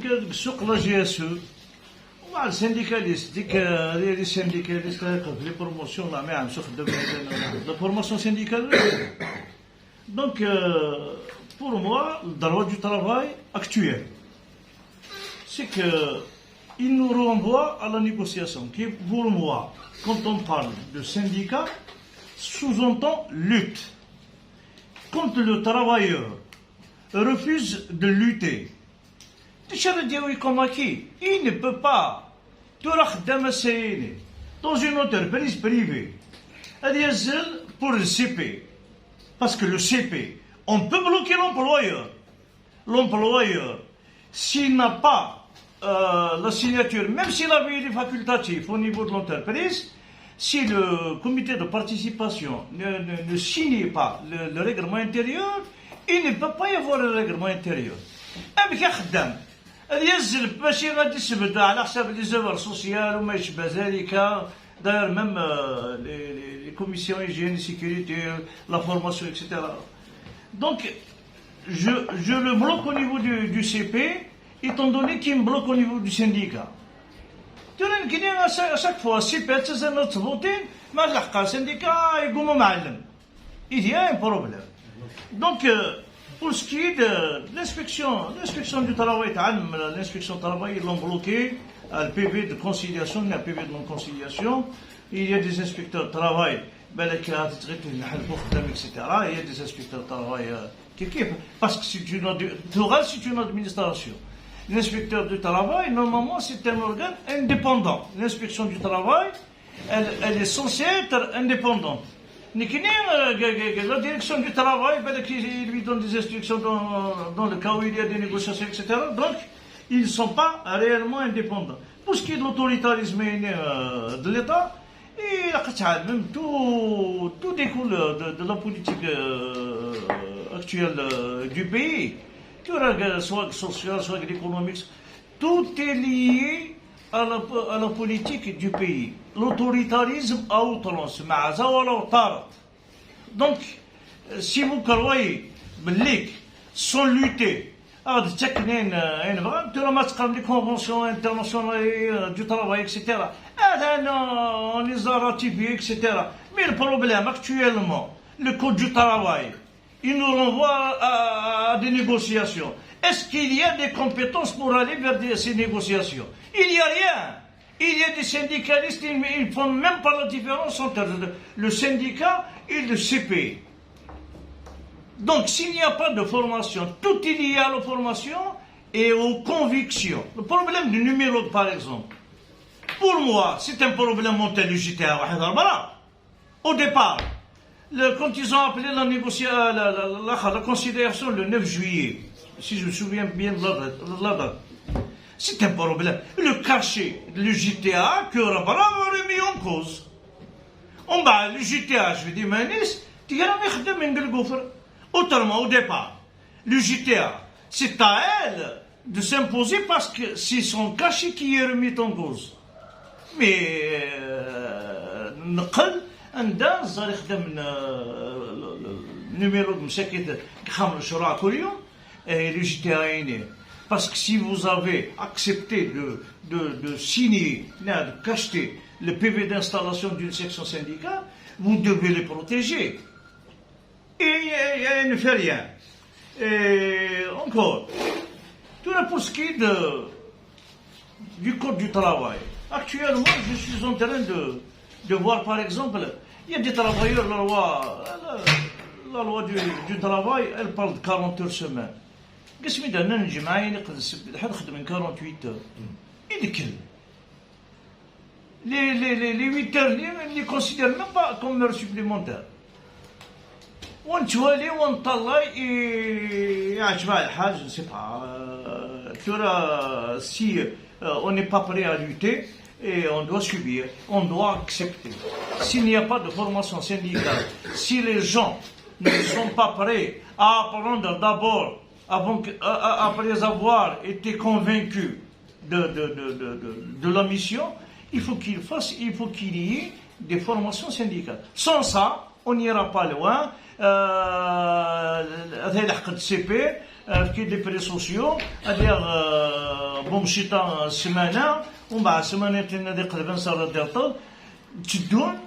كان السوق لا جي اس او مع السنديكاليست ديك لي سنديكاليست لي بروموسيون لا ما عمش خدام لا بروموسيون سنديكال دونك pour moi le droit du travail actuel c'est que il nous renvoie à la négociation qui pour moi quand on parle de syndicat sous-entend lutte quand le travailleur refuse de lutter. Il ne peut pas dans une entreprise privée pour le CP. Parce que le CP, on peut bloquer l'employeur. L'employeur, s'il n'a pas la signature, même s'il avait des facultatifs au niveau de l'entreprise, si le comité de participation ne signe pas le règlement intérieur, il ne peut pas y avoir le règlement intérieur. ينزل ماشي غادي يسبد على حساب لي زوار سوسيال وما يشبه ذلك داير ميم لي كوميسيون هيجيني سيكوريتي لا فورماسيون اكسيتيرا دونك je le bloque au niveau du CP étant donné qu'il me bloque au niveau du syndicat ترى كاين à chaque fois CP تزال تفوتين ما لحقها syndicat يقوموا معلم il y a un problème donc pour ce qui est de l'inspection du travail, l'inspection du travail, ils l'ont bloqué, le PV de conciliation, le PV de non-conciliation. Il y a des inspecteurs de travail, etc. Il y a des inspecteurs de travail, parce que c'est une administration. L'inspecteur du travail, normalement, c'est un organe indépendant. L'inspection du travail, elle est censée être indépendante. La direction du travail, il lui donne des instructions dans le cas où il y a des négociations, etc. Donc, ils ne sont pas réellement indépendants. Pour ce qui est de l'autoritarisme de l'État, même tout découle de la politique actuelle du pays, soit sociale, soit économique. Tout est lié à la politique du pays. L'autoritarisme à outrance. Donc, si vous croyez sans lutter, les conventions internationales du travail, etc. On les a ratifiées, etc. Mais le problème actuellement, le code du travail, il nous renvoie à des négociations. Est-ce qu'il y a des compétences pour aller vers ces négociations? Il n'y a rien. Il y a des syndicalistes, ils ne font même pas la différence entre le syndicat et le CP. Donc, s'il n'y a pas de formation, tout il y a à la formation et aux convictions. Le problème du numéro, par exemple, pour moi, c'est un problème monté du GTA. Au départ, quand ils ont appelé la considération le 9 juillet, si je me souviens bien de la date, c'est un problème. Le cachet, le GTA, que Rabara a remis en cause. On va, le GTA, je vais dire, tu as mis le gouffre. Autrement, au départ, le GTA, c'est à elle de s'imposer parce que c'est son cachet qui est remis en cause. Mais, عندها الزهر يخدم numéro de مساكت خمر الشراء كل يوم le GTA. Parce que si vous avez accepté de signer, d'acheter le PV d'installation d'une section syndicale, vous devez les protéger. Et elle ne fait rien. Et encore, tout pour ce qui est du code du travail. Actuellement, je suis en train de voir, par exemple, il y a des travailleurs, la loi du travail, elle parle de 40 heures semaine. Qu'est-ce que c'est que الجماعة خدمة 48 heures. Les 8 heures, ils ne considèrent même pas comme heure supplémentaire. On توالي ونطلع يعجبها الحاج je ne sais pas. Si on n'est pas prêt à lutter, et on doit subir, on doit accepter. S'il n'y a pas de formation syndicale, si les gens ne sont pas prêts à apprendre d'abord, après avoir été convaincus de la mission, il faut qu'il y ait des formations syndicales. Sans ça, on n'ira pas loin. هذا يلحق السي بي كاين دي بري سوسيو هذا بومشيطه سمانه ومن بعد سمانتين هذه قلبان صار ديرطل تشدون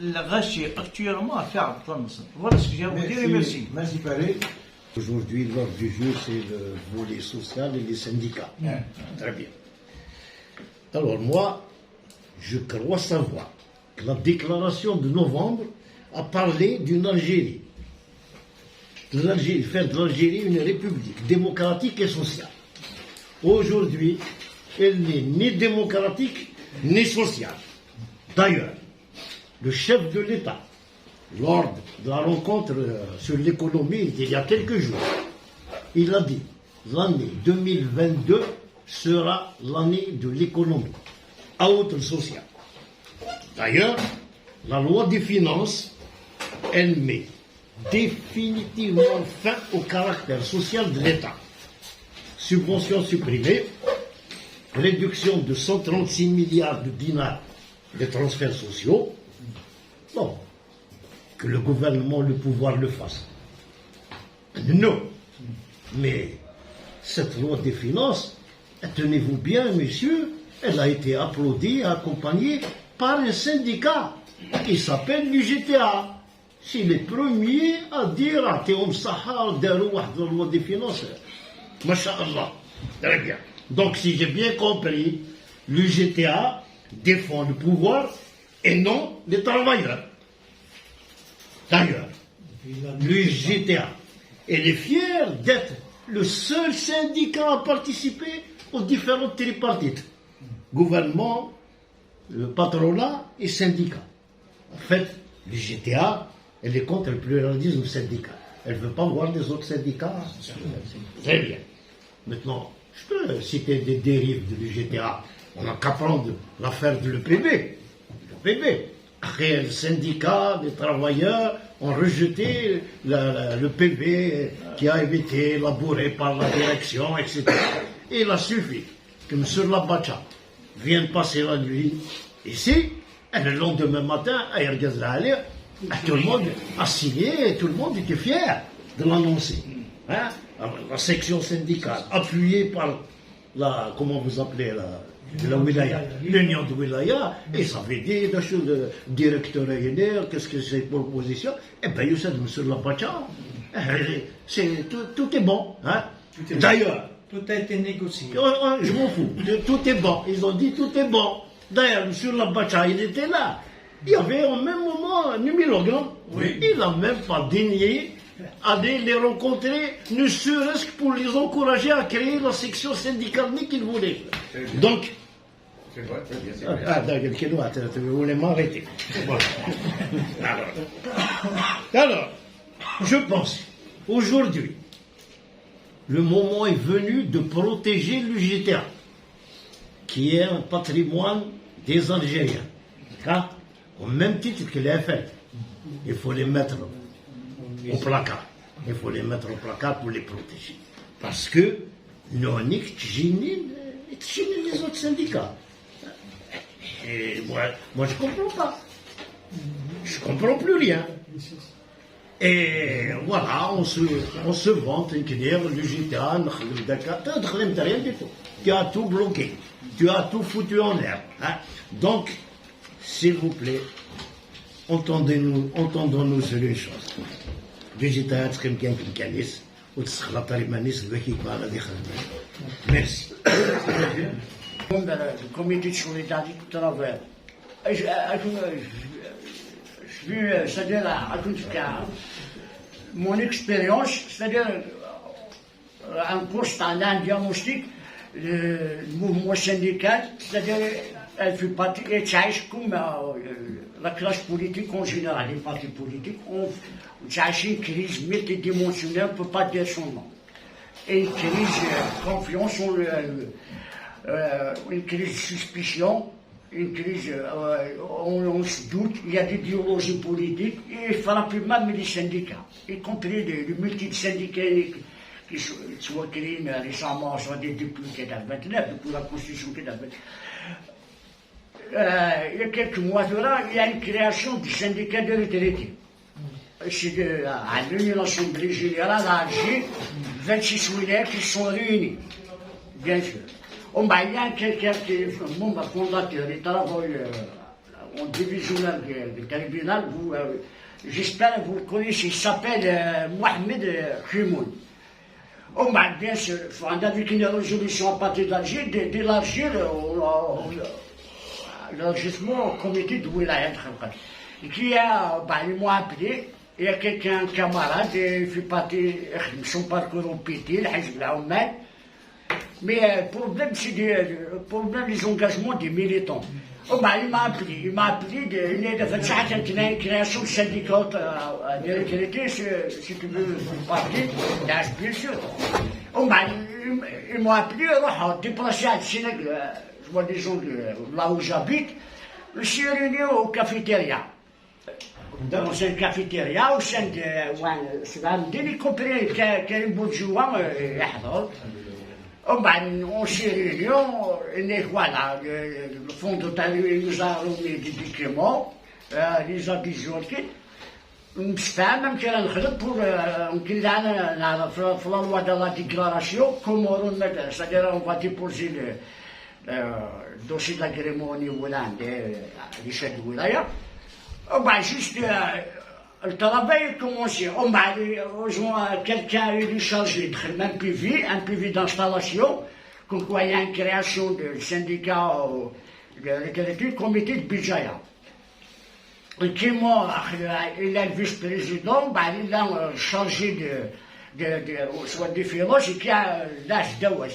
الغاشي اكتويلمون في عبد النصر فوالا سي جاو ديري ميرسي. Aujourd'hui, l'ordre du jour, c'est le volet social et les syndicats. Très bien. Alors moi, je crois savoir que la déclaration de novembre a parlé d'une Algérie. Faire de l'Algérie une république démocratique et sociale. Aujourd'hui, elle n'est ni démocratique ni sociale. D'ailleurs, le chef de l'État, lors de la rencontre sur l'économie il y a quelques jours, il a dit l'année 2022 sera l'année de l'économie, à outre sociale. D'ailleurs, la loi des finances, elle met définitivement fin au caractère social de l'État. Subventions supprimées, réduction de 136 milliards de dinars des transferts sociaux. Bon, que le gouvernement, le pouvoir le fasse. Non. Mais cette loi des finances, tenez-vous bien, messieurs, elle a été applaudie et accompagnée par un syndicat qui s'appelle l'UGTA. C'est les premiers à dire à Théom Sahar, la loi des finances. Masha'Allah. Très bien. Donc, si j'ai bien compris, l'UGTA défend le pouvoir et non les travailleurs. D'ailleurs, l'UGTA, elle est fière d'être le seul syndicat à participer aux différentes tripartites. Gouvernement, le patronat et syndicat. En fait, l'UGTA, elle est contre le pluralisme syndical. Elle ne veut pas voir les autres syndicats. Très bien. Maintenant, je peux citer des dérives de l'UGTA. On n'a qu'à prendre l'affaire de l'EPB. Après, le syndicat des travailleurs ont rejeté le PV qui a été élaboré par la direction, etc. Et il a suffi que M. Labacha viennent passer la nuit ici, et le lendemain matin, tout le monde a signé, et tout le monde était fier de l'annoncer. Hein? La section syndicale, appuyée par la, comment vous appelez, la wilaya, l'union de wilaya, et ça veut dire, le directeur régional, qu'est-ce que c'est pour l'opposition? Eh bien, vous savez, monsieur Labacha, tout est bon. Hein? D'ailleurs, Tout a été négocié. je m'en fous, tout est bon. Ils ont dit tout est bon. D'ailleurs, monsieur Labacha, il était là. Il y avait au même moment un numérogramme. Oui. Il n'a même pas daigné aller les rencontrer, ne serait-ce que pour les encourager à créer la section syndicale qu'ils voulaient. Donc, c'est vrai, c'est bien. vous voulez m'arrêter. Voilà. Alors, je pense, aujourd'hui, le moment est venu de protéger le GTA, qui est un patrimoine des Algériens. Hein? Au même titre que les FN. Il faut les mettre au placard. Il faut les mettre au placard pour les protéger. Parce que nous, on est les autres syndicats. Et moi, je ne comprends pas. Je ne comprends plus rien. Et voilà, on se vante, le GTA, rien du tout. Tu as tout bloqué. Tu as tout foutu en l'air. Hein? Donc, s'il vous plaît, entendons-nous sur une chose. الجيتات كان كنكاليس وتسخلط المانيس ذاك يبقى غادي يخدم. Merci. Le comité de solidarité de travail. C'est-à-dire, mon expérience, c'est-à-dire, un constat, un diagnostic, le mouvement syndical, c'est-à-dire, elle fait partie, et comme la classe politique en général, les partis politiques, j'ai une crise multidimensionnelle, on ne peut pas dire son nom. Et une crise de confiance, une crise de suspicion, une crise, on se doute, il y a des idéologies politiques, et il frappe même les syndicats, y compris les multiples syndicats qui soient créés récemment, soit des députés dans 29, depuis la Constitution qui est dans 29. Il y a quelques mois de là, il y a une création du syndicat de retraités. C'est à l'Union Assemblée Générale à Alger, 26 wilayas qui sont réunis, bien sûr. Il y a quelqu'un qui est un fondateur, il travaille en divisionnaire du tribunal, j'espère que vous le connaissez, il s'appelle Mohamed Khimoun. Bien sûr, on a vu qu'une résolution à partir d'Alger, d'élargir l'élargissement au comité de wilaya. Qui a, ils m'ont appelé, il y a quelqu'un, un camarade, il fait partie de son parcours au PT, le Hizb al-Aouman. Mais le problème, c'est des engagements des militants. Il m'a appelé, il a fait une création de syndicat de retraités, si tu veux partir, bien sûr. Ils m'ont appelé, on a déplacé à Sénégal, je vois des gens là où j'habite, je suis réuni au cafétéria. Dans une cafétéria, au sein de y compris Karim Bourgeois, on s'est réunis, voilà, le fond de nous a remis des documents, les adhésions, نتفاهم كي نخدم بور يمكن نعرف في لا لوا دو لا ديكلاراسيون كومورون c'est-à-dire on va déposer le dossier d'agrément au niveau de l'échelle de wilaya. Juste le travail a commencé. Quelqu'un a eu chargé de un PV d'installation, comme quoi il y a une création de syndicat, de comité de Bijaya. Il est le vice-président, il a changé soit de féroce et qui a l'âge d'Aouaz.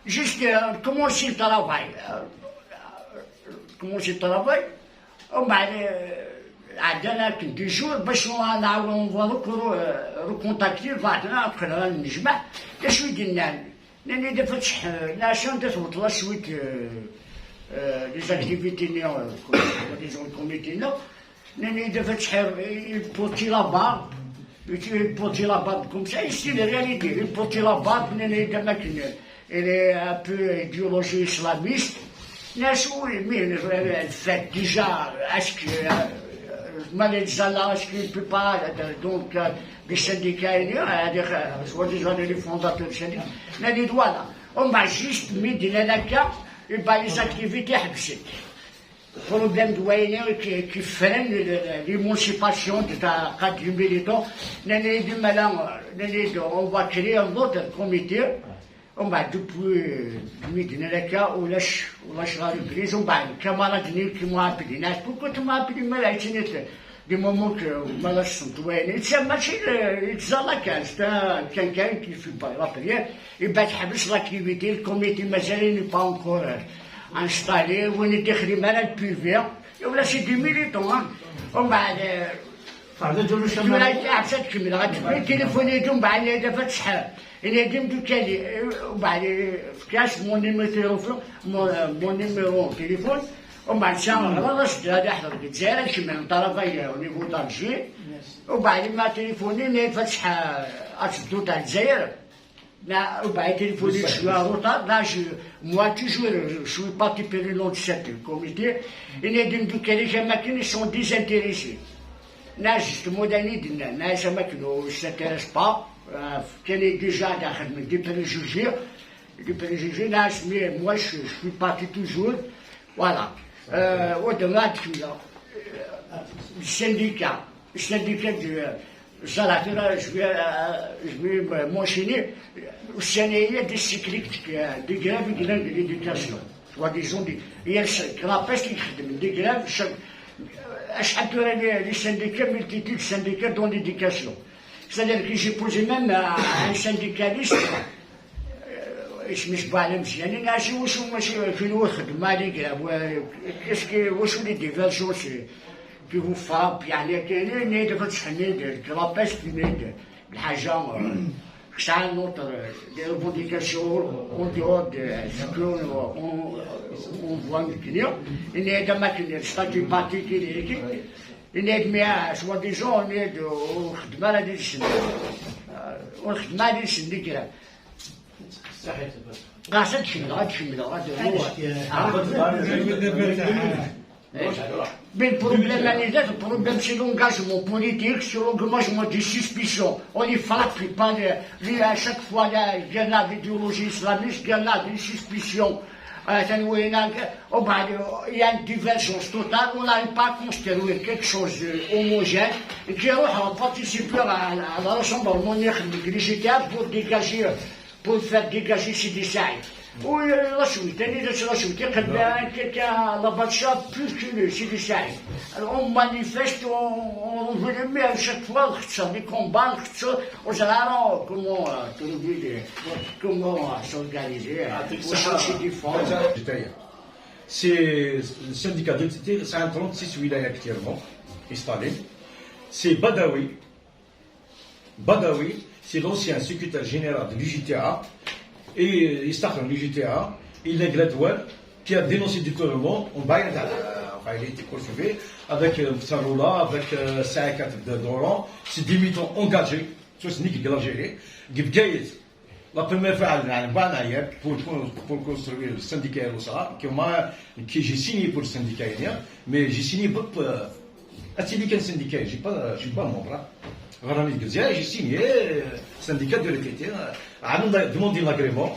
Juste commencer le travail. عندنا دي جور باش نعاودو ريكونتاكتي بعضنا بقينا نجمع اش ودينا ناني دا فتح لاشان دا توطلا شويه لي زاكتيفيتي لي زون كوميتي ناني دا فتح بوتي لابار بوتي لابار كوم سا سي لا رياليتي بوتي لابار ناني دا ماكن elle est un peu idéologie islamiste ناس مين الفات ديجا اسكي مالي تزالا اسكي بي با دونك دي سانديكايني هذيك سوا ديجا لي فونداتور سانديك نادي دوالا ومن بعد جيست ميدنا هكا يبقى لي زاكتيفيتي حبست البروبليم دويني كيف فرن ليمونسيباسيون تاع قاد لي ميليتون ناني ديما ناني اون فا كري ان دوتر كوميتي ومن بعد دوبوي ميدنا هكا ولاش غادي بريز ومن بعد كامارادني كيما بدينا كنت ما بدي ما عيطيني دي مومون مالاش سنتويني تسمى ماشي يتزالا كان كيف لابريير يبقى تحبس لاكتيفيتي الكوميتي مازال با اونكور انستالي وين يدخل مالا البيفي ولا شي دي ميليتون ومن بعد كمل عبسات كمل غتبغي تليفوني ومن بعد هذا فتح إلا ديم دوكالي وبعد في كاس مون نيميرو تليفون ومن بعد ساعة خلاص هذا حضر الجزائر كمل طرفي ونيفو طالجي وبعد ما تليفوني فتح أتدو تاع الجزائر لا وبعد تليفوني شوية روطا لا moi toujours je suis participé dans cette comité إلا ديم دوكالي كما كاين sont désintéressés ناس موداني دنا ناس ما كانوا ساتيرس با كان ديجا داخل من دي بريجوجي ناس مي موا جو سوي بارتي توجور فوالا ودمات كذا السنديكا دو زرافيرا جو مونشيني السنه هي دي سيكليك دي كراف كنا ليديكاسيون سوا ديزون دي هي كراباس اللي يخدم دي كراف شحال ترى لي سنديكا ملتيتود سنديكا دون ليديكاسيون c'est-à-dire que j'ai posé même un syndicaliste مش بعلم مزيان ناشي واش فين يخدم عليك كاسكي واش لي ديفيرجون كي فو فاب يعني كاين نيد فتحني كراباس كاين الحاجه شحال نوتر دي ريفونديكاسيون اون ديور دي سكون اون فوان كلير ان هذا ما كاين ستاتي باتي كي نيد ميا سوا ديجون نيد وخدمه هذه السنه والخدمه هذه السنه كده صحيح غاسل تكمل Mais le problème, le problème c'est l'engagement politique, c'est l'engagement des suspicions. On les frappe, à chaque fois, il y a l'idéologie islamiste, il y a des suspicions. Il y a une divergence totale, on n'arrive pas à construire quelque chose d'homogène et qui va participer à la rassemblement pour faire dégager ces détails. Oui, la suite, la Batcha plus que c'est des sailles. Alors on manifeste, on veut le mettre à chaque fois, des combats, on sait comment s'organiser, pour chercher des fonds. C'est le syndicat de l'entité, c'est un 36 wilayas actuellement installé. C'est Badawi. Badawi, c'est l'ancien secrétaire général de l'UJTA. Et il start l'UJTA, il est Gladwell, qui a dénoncé du gouvernement, il a été poursuivi avec Saroula, avec Saïkat de Doran, c'est des militants engagés, sur ce niveau de l'Algérie, qui la première fois pour construire le syndicat qui j'ai signé pour le syndicat, mais j'ai signé pour le syndicat, je ne suis pas membre. J'ai signé le syndicat de l'ETT, on a demandé l'agrément,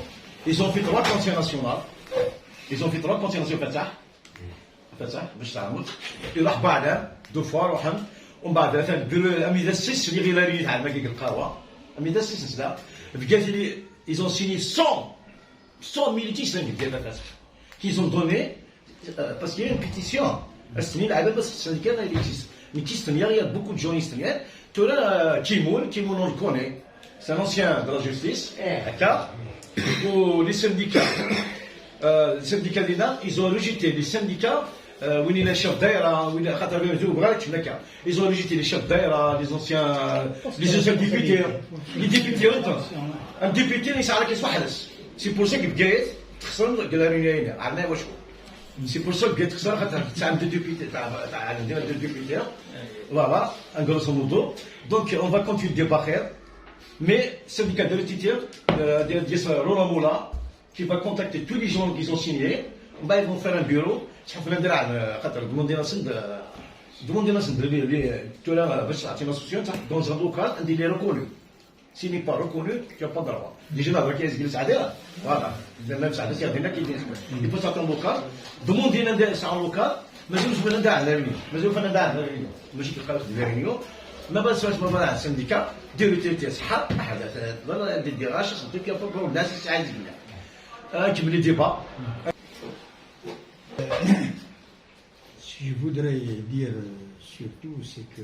ils ont fait 3 conseils nationaux, Fatah, ils ont fait 2 fois, ومن بعد أميدة 6 اللي غير ريد على مكيك القهوة أميدة 6 لا بقات لي ils ont signé 100 militants qu'ils ont donné parce qu'il y a une pétition السنين على بس السندكات اللي existe mais qui il y a beaucoup de gens estoniens tu as Kimoun on le connaît c'est un ancien de la justice ou les syndicats ils ont rejeté les syndicats وين الى chefs d'air وين خاطر بغات هناك ils ont rejeté les chefs d'air les anciens députés les députés un député اللي يسعى لك يسوى حدث سي بور سا بقيت تخسر قالوا عندنا واش سي بور سا بقيت تخسر خاطر تاع دو députés تاع عندنا دو députés voilà en grosso modo donc on va continuer le débat mais syndicat de l'entité de Rola Moula qui va contacter tous les gens qui ont signé ومن بعد يبغوا faire un bureau شحال فينا ندير خاطر دوموندي ناس ندير لي تولا باش تعطينا سوسيون تحت دون ان لوكال ندير لي ريكونو سي ني با ريكونو tu as pas droit ديجا نهضر كي يجلس عادي فوالا ميم ساعات كيعطينا كيدير il faut تعطي لوكال دوموندي ندير ساعه لوكال مازال فينا ندير على ريونيون مازال فينا ندير على ريونيون ماشي كيبقى في ريونيون ما بس ما السنديكا ديروا تي صحه حدث لا ديراش صدق كيف بروبليم الناس عايز كملي ديبا. Ce que je voudrais dire surtout, c'est que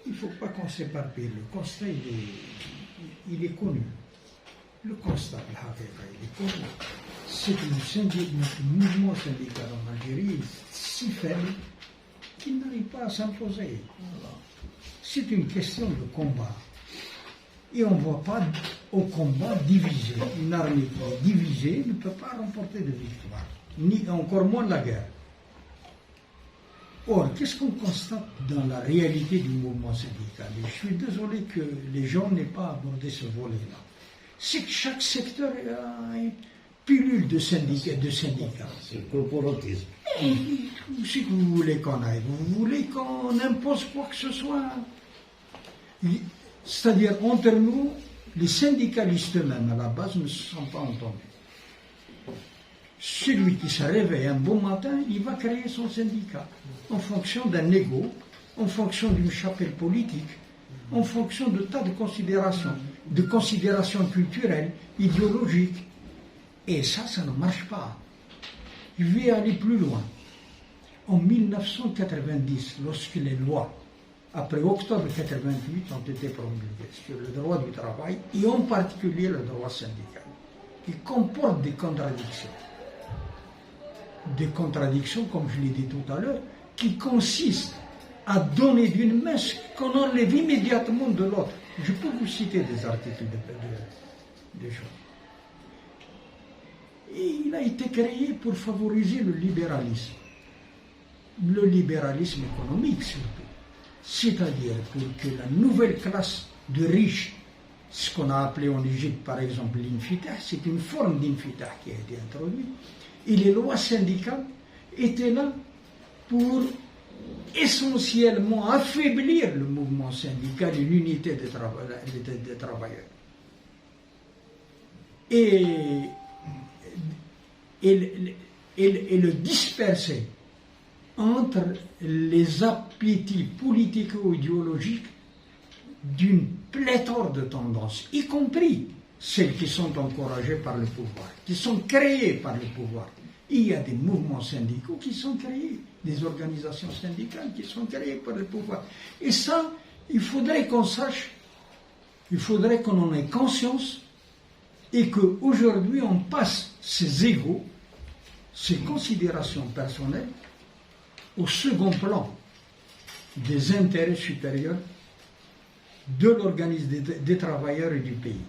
il ne faut pas qu'on s'éparpille. Le constat, il est connu. Le constat, il est connu. C'est que notre mouvement syndical en Algérie est si faible qu'il n'arrive pas à s'imposer. C'est une question de combat. Et on ne voit pas au combat divisé. Une armée qui est divisée ne peut pas remporter de victoire, ni encore moins la guerre. Or, qu'est-ce qu'on constate dans la réalité du mouvement syndical? Et je suis désolé que les gens n'aient pas abordé ce volet-là. C'est que chaque secteur a une pilule de syndicats. C'est le corporatisme. Où c'est que vous voulez qu'on aille? Vous voulez qu'on impose quoi que ce soit? C'est-à-dire, entre nous, les syndicalistes eux-mêmes, à la base, ne se sont pas entendus. Celui qui se réveille un beau matin, il va créer son syndicat en fonction d'un ego, en fonction d'une chapelle politique, en fonction de tas de considérations culturelles, idéologiques. Et ça ne marche pas. Je vais aller plus loin. En 1990, lorsque les lois, après octobre 88, ont été promulguées sur le droit du travail, et en particulier le droit syndical, qui comporte des contradictions. Des contradictions, comme je l'ai dit tout à l'heure, qui consistent à donner d'une main ce qu'on enlève immédiatement de l'autre. Je peux vous citer des articles de choses. Et il a été créé pour favoriser le libéralisme économique surtout. C'est-à-dire que la nouvelle classe de riches, ce qu'on a appelé en Égypte par exemple l'infitah, c'est une forme d'infitah qui a été introduite. Et les lois syndicales étaient là pour essentiellement affaiblir le mouvement syndical et l'unité des travailleurs. Et le disperser entre les appétits politico-idéologiques d'une pléthore de tendances, y compris celles qui sont encouragées par le pouvoir, qui sont créées par le pouvoir. Il y a des mouvements syndicaux qui sont créés, des organisations syndicales qui sont créées par le pouvoir. Et ça, il faudrait qu'on sache, il faudrait qu'on en ait conscience, et qu'aujourd'hui on passe ces égos, ces considérations personnelles, au second plan des intérêts supérieurs de l'organisme des travailleurs et du pays.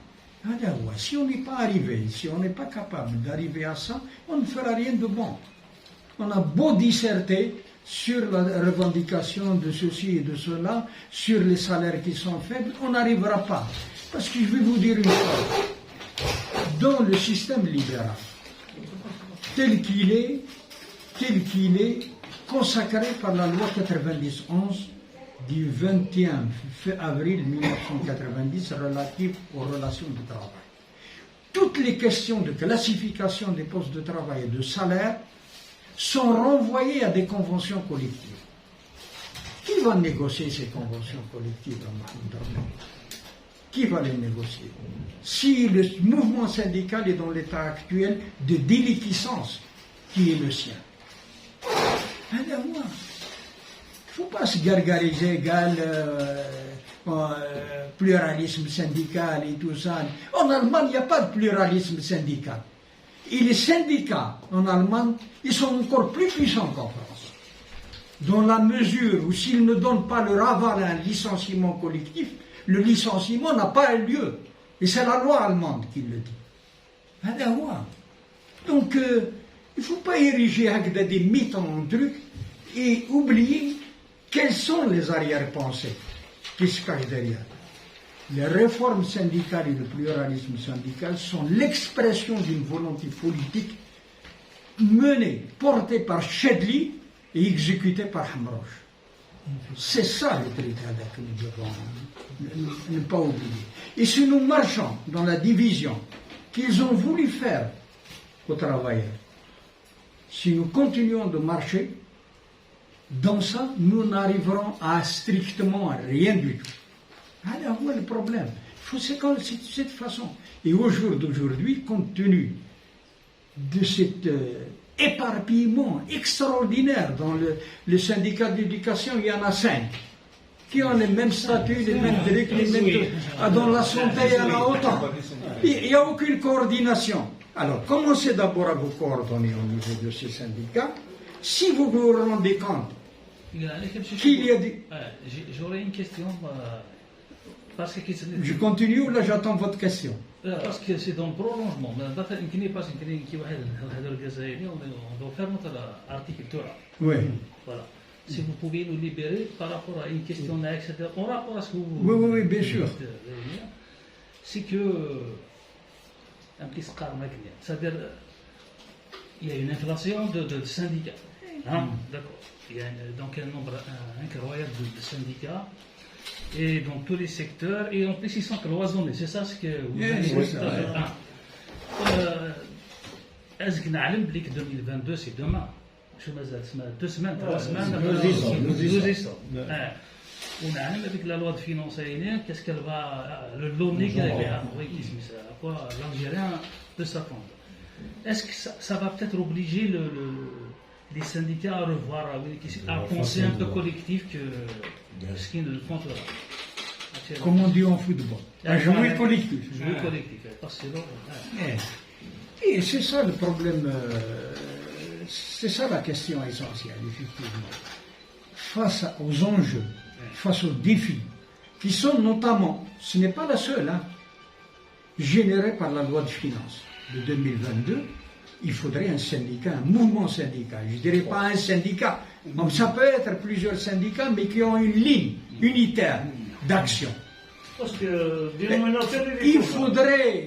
Alors, si on n'est pas arrivé, si on n'est pas capable d'arriver à ça, on ne fera rien de bon. On a beau disserter sur la revendication de ceci et de cela, sur les salaires qui sont faibles, on n'arrivera pas. Parce que je vais vous dire une chose, dans le système libéral, tel qu'il est consacré par la loi 90-11 du 21 avril 1990 relative aux relations de travail. Toutes les questions de classification des postes de travail et de salaire sont renvoyées à des conventions collectives. Qui va négocier ces conventions collectives dans Mahmoud? Qui va les négocier? Si le mouvement syndical est dans l'état actuel de déliquescence qui est le sien. Alors, moi, il ne faut pas se gargariser égal pluralisme syndical et tout ça. En Allemagne, il n'y a pas de pluralisme syndical. Et les syndicats en Allemagne, ils sont encore plus puissants qu'en France. Dans la mesure où s'ils ne donnent pas leur aval à un licenciement collectif, le licenciement n'a pas lieu. Et c'est la loi allemande qui le dit. Donc, il ne faut pas ériger des mythes en truc et oublier quelles sont les arrière-pensées qui se cachent derrière. Les réformes syndicales et le pluralisme syndical sont l'expression d'une volonté politique mené, porté par Chedli et exécuté par Hamrouche. C'est ça le truc que nous devons ne pas oublier. Et si nous marchons dans la division qu'ils ont voulu faire aux travailleurs, si nous continuons de marcher dans ça, nous n'arriverons à strictement rien du tout. Alors, voilà le problème. C'est de cette façon. Et au jour d'aujourd'hui, compte tenu de cet éparpillement extraordinaire dans le syndicat d'éducation, il y en a 5 qui ont les mêmes statuts, les mêmes droits, les mêmes... Dans la santé, il y en a autant. Il n'y a aucune coordination. Alors, commencez d'abord à vous coordonner au niveau de ces syndicats. Si vous vous rendez compte qu'il y a des... J'aurais une question. Parce que Je continue ou là j'attends votre question? Parce que c'est dans le prolongement. On doit faire notre article. Oui. Voilà. Si vous pouvez nous libérer par rapport à une question, etc., en rapport à ce que vous... Oui, bien sûr. C'est que... C'est-à-dire, il y a une inflation de syndicats. Hein? D'accord. Il y a donc un nombre incroyable de syndicats. Et dans tous les secteurs, et en plus ils sont cloisonnés, c'est ça ce que vous avez dit. Est-ce que 2022 c'est demain? Je me dis 2 semaines, 3 semaines. Nous y sommes. On a avec la loi de finances aériennes, qu'est-ce qu'elle va le donner, à quoi l'Algérien peut s'attendre. Est-ce que ça va peut-être obliger les syndicats à revoir, à penser un peu collectif que ce qui ne le font pas. Comme on dit en football, à jouer collectif. Jouer collectif, parce que et c'est ça le problème, c'est ça la question essentielle, effectivement. Face aux enjeux, face aux défis, qui sont notamment, ce n'est pas la seule, générée par la loi de finances de 2022, il faudrait un syndicat, un mouvement syndical. Je ne dirais pas un syndicat. Donc ça peut être plusieurs syndicats, mais qui ont une ligne unitaire d'action. Parce que il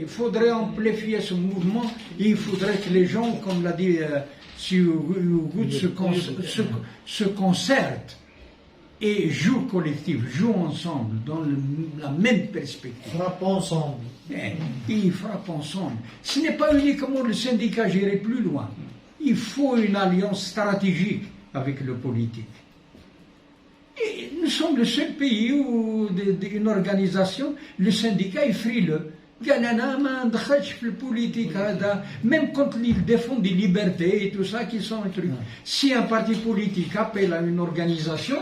faudrait amplifier ce mouvement. Il faudrait que les gens, comme l'a dit Hugoud, se concertent et jouent collectif, jouent ensemble dans la même perspective. Frappent ensemble. Ils frappent ensemble. Ce n'est pas uniquement le syndicat, j'irai plus loin. Il faut une alliance stratégique avec le politique. Et nous sommes le seul pays où une organisation, le syndicat est frileux. Même quand ils défendent des libertés et tout ça, qui sont un truc. Si un parti politique appelle à une organisation,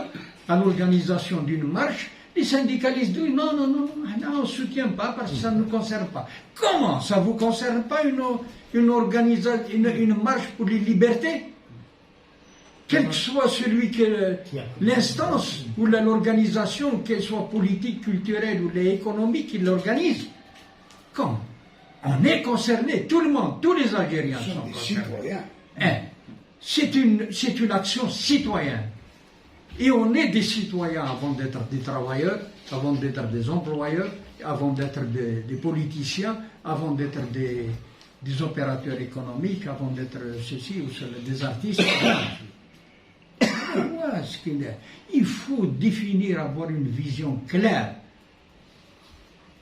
à l'organisation d'une marche, les syndicalistes disent non, on ne soutient pas parce que ça ne nous concerne pas. Comment ça ne vous concerne pas une marche pour les libertés? Quel que soit l'instance ou l'organisation, qu'elle soit politique, culturelle ou économique, qui l'organise. Comment? On est concerné, tout le monde, tous les Algériens sont concernés. C'est une action citoyenne. Et on est des citoyens avant d'être des travailleurs, avant d'être des employeurs, avant d'être des politiciens, avant d'être des opérateurs économiques, avant d'être ceci ou cela, des artistes. Voilà ce qu'il est. Il faut définir, avoir une vision claire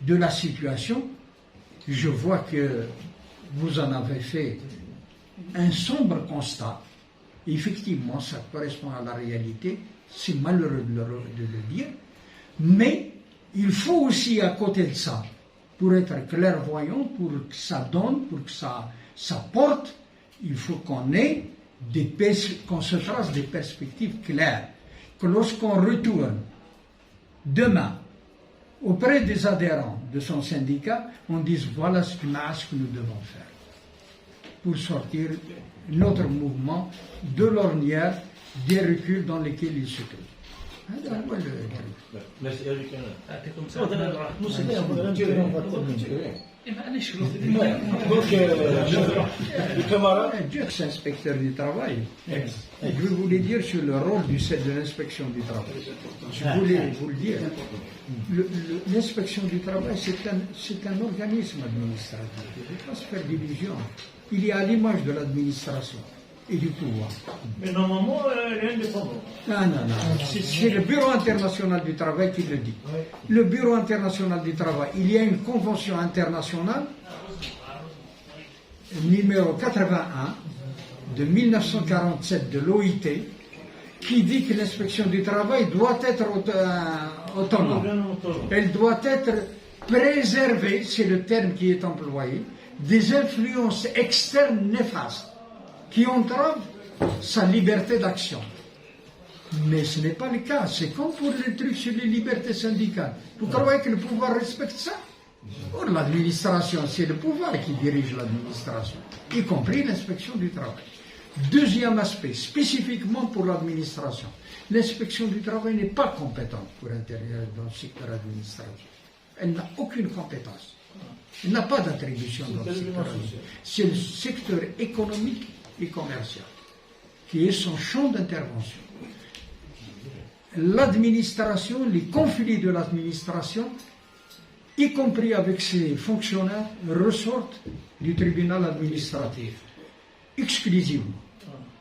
de la situation. Je vois que vous en avez fait un sombre constat. Effectivement, ça correspond à la réalité. C'est malheureux de le dire. Mais il faut aussi, à côté de ça, pour être clairvoyant, pour que ça donne, pour que ça porte, il faut qu'on se trace des perspectives claires. Que lorsqu'on retourne demain auprès des adhérents de son syndicat, on dise voilà ce que nous devons faire pour sortir notre mouvement de l'ornière des reculs dans lesquels il se trouve. Merci Eric. Donc, le camarade, c'est inspecteur du travail. Je voulais dire sur le rôle de l'inspection du travail. Je voulais vous le dire. L'inspection du travail, c'est un organisme administratif. Il ne faut pas se faire d'illusions. Il est à l'image de l'administration. et du pouvoir. Mais normalement, elle est indépendante. Non, non, non. C'est le Bureau international du travail qui le dit. Le Bureau international du travail, il y a une convention internationale numéro 81 de 1947 de l'OIT qui dit que l'inspection du travail doit être autonome. Elle doit être préservée, c'est le terme qui est employé, des influences externes néfastes qui entravent sa liberté d'action. Mais ce n'est pas le cas. C'est comme pour les trucs sur les libertés syndicales. Vous croyez que le pouvoir respecte ça? Pour l'administration, c'est le pouvoir qui dirige l'administration, y compris l'inspection du travail. Deuxième aspect, spécifiquement pour l'administration, l'inspection du travail n'est pas compétente pour intervenir dans le secteur administratif. Elle n'a aucune compétence. Elle n'a pas d'attribution dans le secteur administratif. C'est le secteur économique et commercial qui est son champ d'intervention. L'administration, les conflits de l'administration, y compris avec ses fonctionnaires, ressortent du tribunal administratif, exclusivement.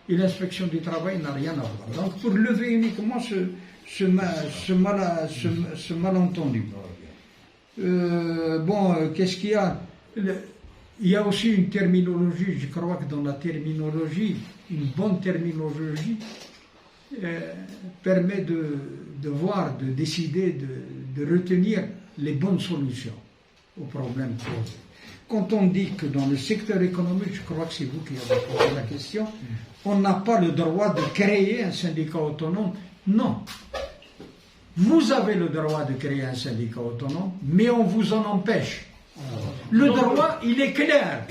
Et l'inspection du travail n'a rien à voir. Donc, pour lever uniquement ce malentendu. Qu'est-ce qu'il y a? Il y a aussi une terminologie, je crois que dans la terminologie, une bonne terminologie permet de voir, de décider, de retenir les bonnes solutions aux problèmes posés. Quand on dit que dans le secteur économique, je crois que c'est vous qui avez posé la question, on n'a pas le droit de créer un syndicat autonome. Non. Vous avez le droit de créer un syndicat autonome, mais on vous en empêche. Le droit, il est clair.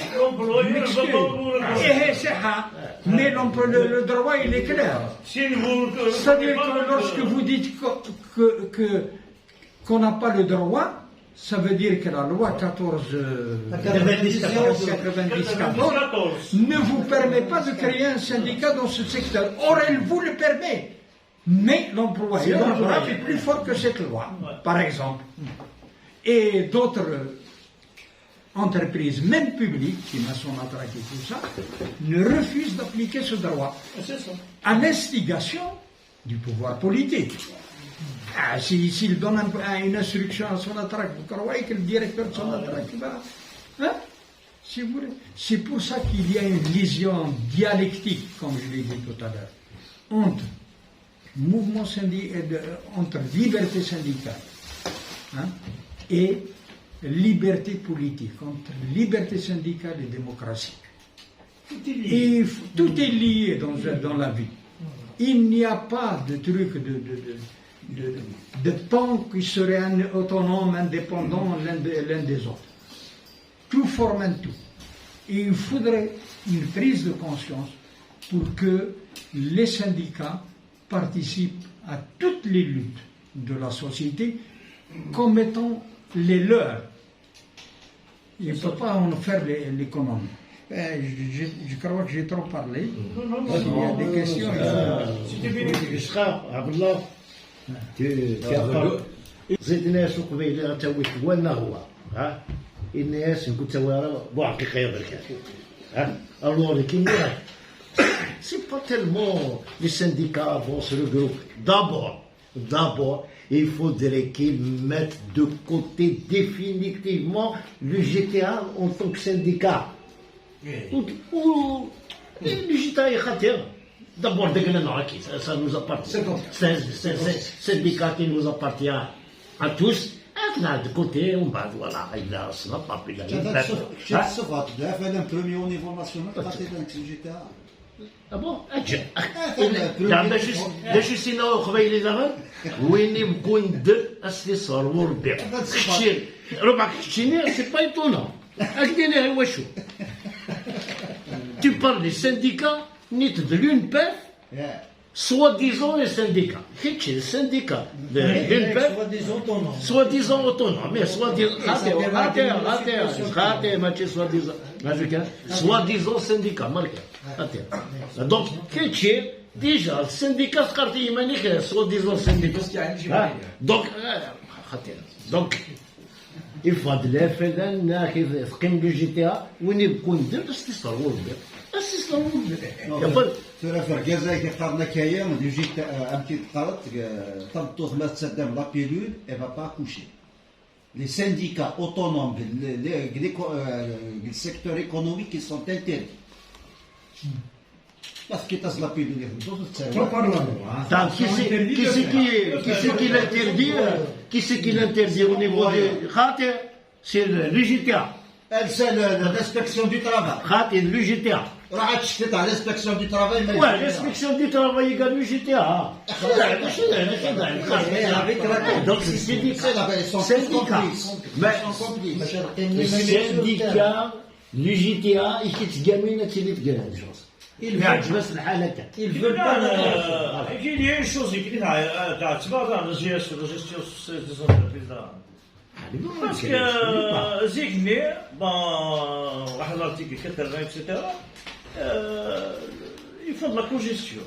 Mais le droit, il est clair. C'est-à-dire que lorsque vous dites qu'on n'a pas le droit, ça veut dire que la loi 14 ne vous permet pas de créer un syndicat dans ce secteur. Or, elle vous le permet. Mais l'employeur est plus fort que cette loi, par exemple. Et d'autres entreprises, même publiques, qui ne sont attraquées tout ça, ne refusent d'appliquer ce droit. À l'instigation du pouvoir politique. S'il donne une instruction à son attraque, vous croyez que le directeur de son attraque va... C'est pour ça qu'il y a une vision dialectique, comme je l'ai dit tout à l'heure, entre mouvement entre liberté syndicale et liberté politique, entre liberté syndicale et démocratie. Et tout est lié dans la vie. Il n'y a pas de truc de temps qui serait autonome, indépendant l'un des autres. Tout forme un tout. Et il faudrait une prise de conscience pour que les syndicats participent à toutes les luttes de la société comme étant les leurs. Il ne peut pas en faire l'économie. Je crois que j'ai trop parlé. S'il y a des questions, زيد الناس وقبيله تاوي وانا هو الناس نقول تاوي بو حقيقه بركات alors c'est pas tellement les syndicats vont se regrouper. D'abord, il faudrait qu'ils mettent de côté définitivement le GTA en tant que syndicat. Ou le GTA est khatir. D'abord, ça nous appartient. C'est un syndicat qui nous appartient à tous. De côté, on va voilà, il a ça, pas plus un premier au niveau national, le GTA. Ah bon? باش يسيناو قبيلي دابا وين يكون استثمار وربيع ربعك تشيني سي با ايتونون اكديني هو شو tu parles des syndicats نيت de l'UNPEF soi-disant les syndicats كيتشي السنديكا de l'UNPEF soi-disant autonome mais soi-disant ماشي soi-disant syndicat مالك donc كيتشي déjà السنديكا فقرت يمانيك soi-disant syndicat donc يفضل فعلا تقيم لو جي تي ا وين يكون درت استثمار ترى في الجزائر كيقارنا كايا من جيت امتي قرات طبطوخ ما تصدم لا بيلول اي فا با كوشي les syndicats autonomes du secteur économique qui sont interdits. Parce que tu as la pilule. Qui c'est qui l'interdit au niveau du Khater? C'est le GTA. C'est l'inspection du travail. Khater, le GTA. L'inspection du travail. Ouais, l'inspection du travail égale le GTA. Donc c'est syndicat. Le syndicat, le GTA, il quitte Gamine et il est de choses. Ils veulent pas. Il y a une chose qui est la gestion des entreprises là. Parce que Zigné, un article 80, etc., ils font de la congestion.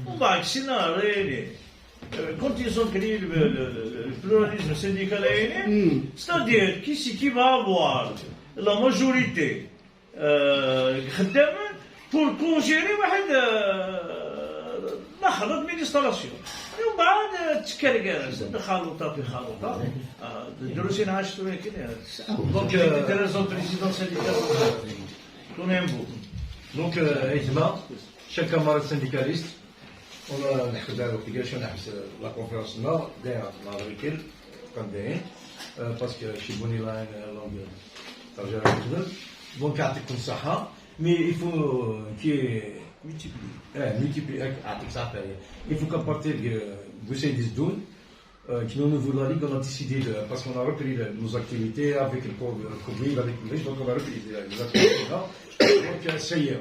On va accélérer. Quand ils ont créé le pluralisme syndical, c'est-à-dire qui va avoir la majorité pour congérer لحظة من انستالاسيون ومن بعد تكركر خلطة في خلطة دروسين عاشتوا كده دونك تريزون بريزيدون سينديكال كونيمبو دونك اجماع chaque camarade syndicaliste on a نحكي على l'obligation نحبس la conférence نهار داير نهار الويكند كان دايرين باسكو شي بوني لاين لونغ ترجع للخدمة دونك يعطيكم الصحة mais il faut qu'il multiplier il faut qu'à partir de ces 10 12 qui nous nouveau la Ligue on a décidé parce qu'on a repris nos activités avec le Covid avec le donc on a repris les activités donc ça y est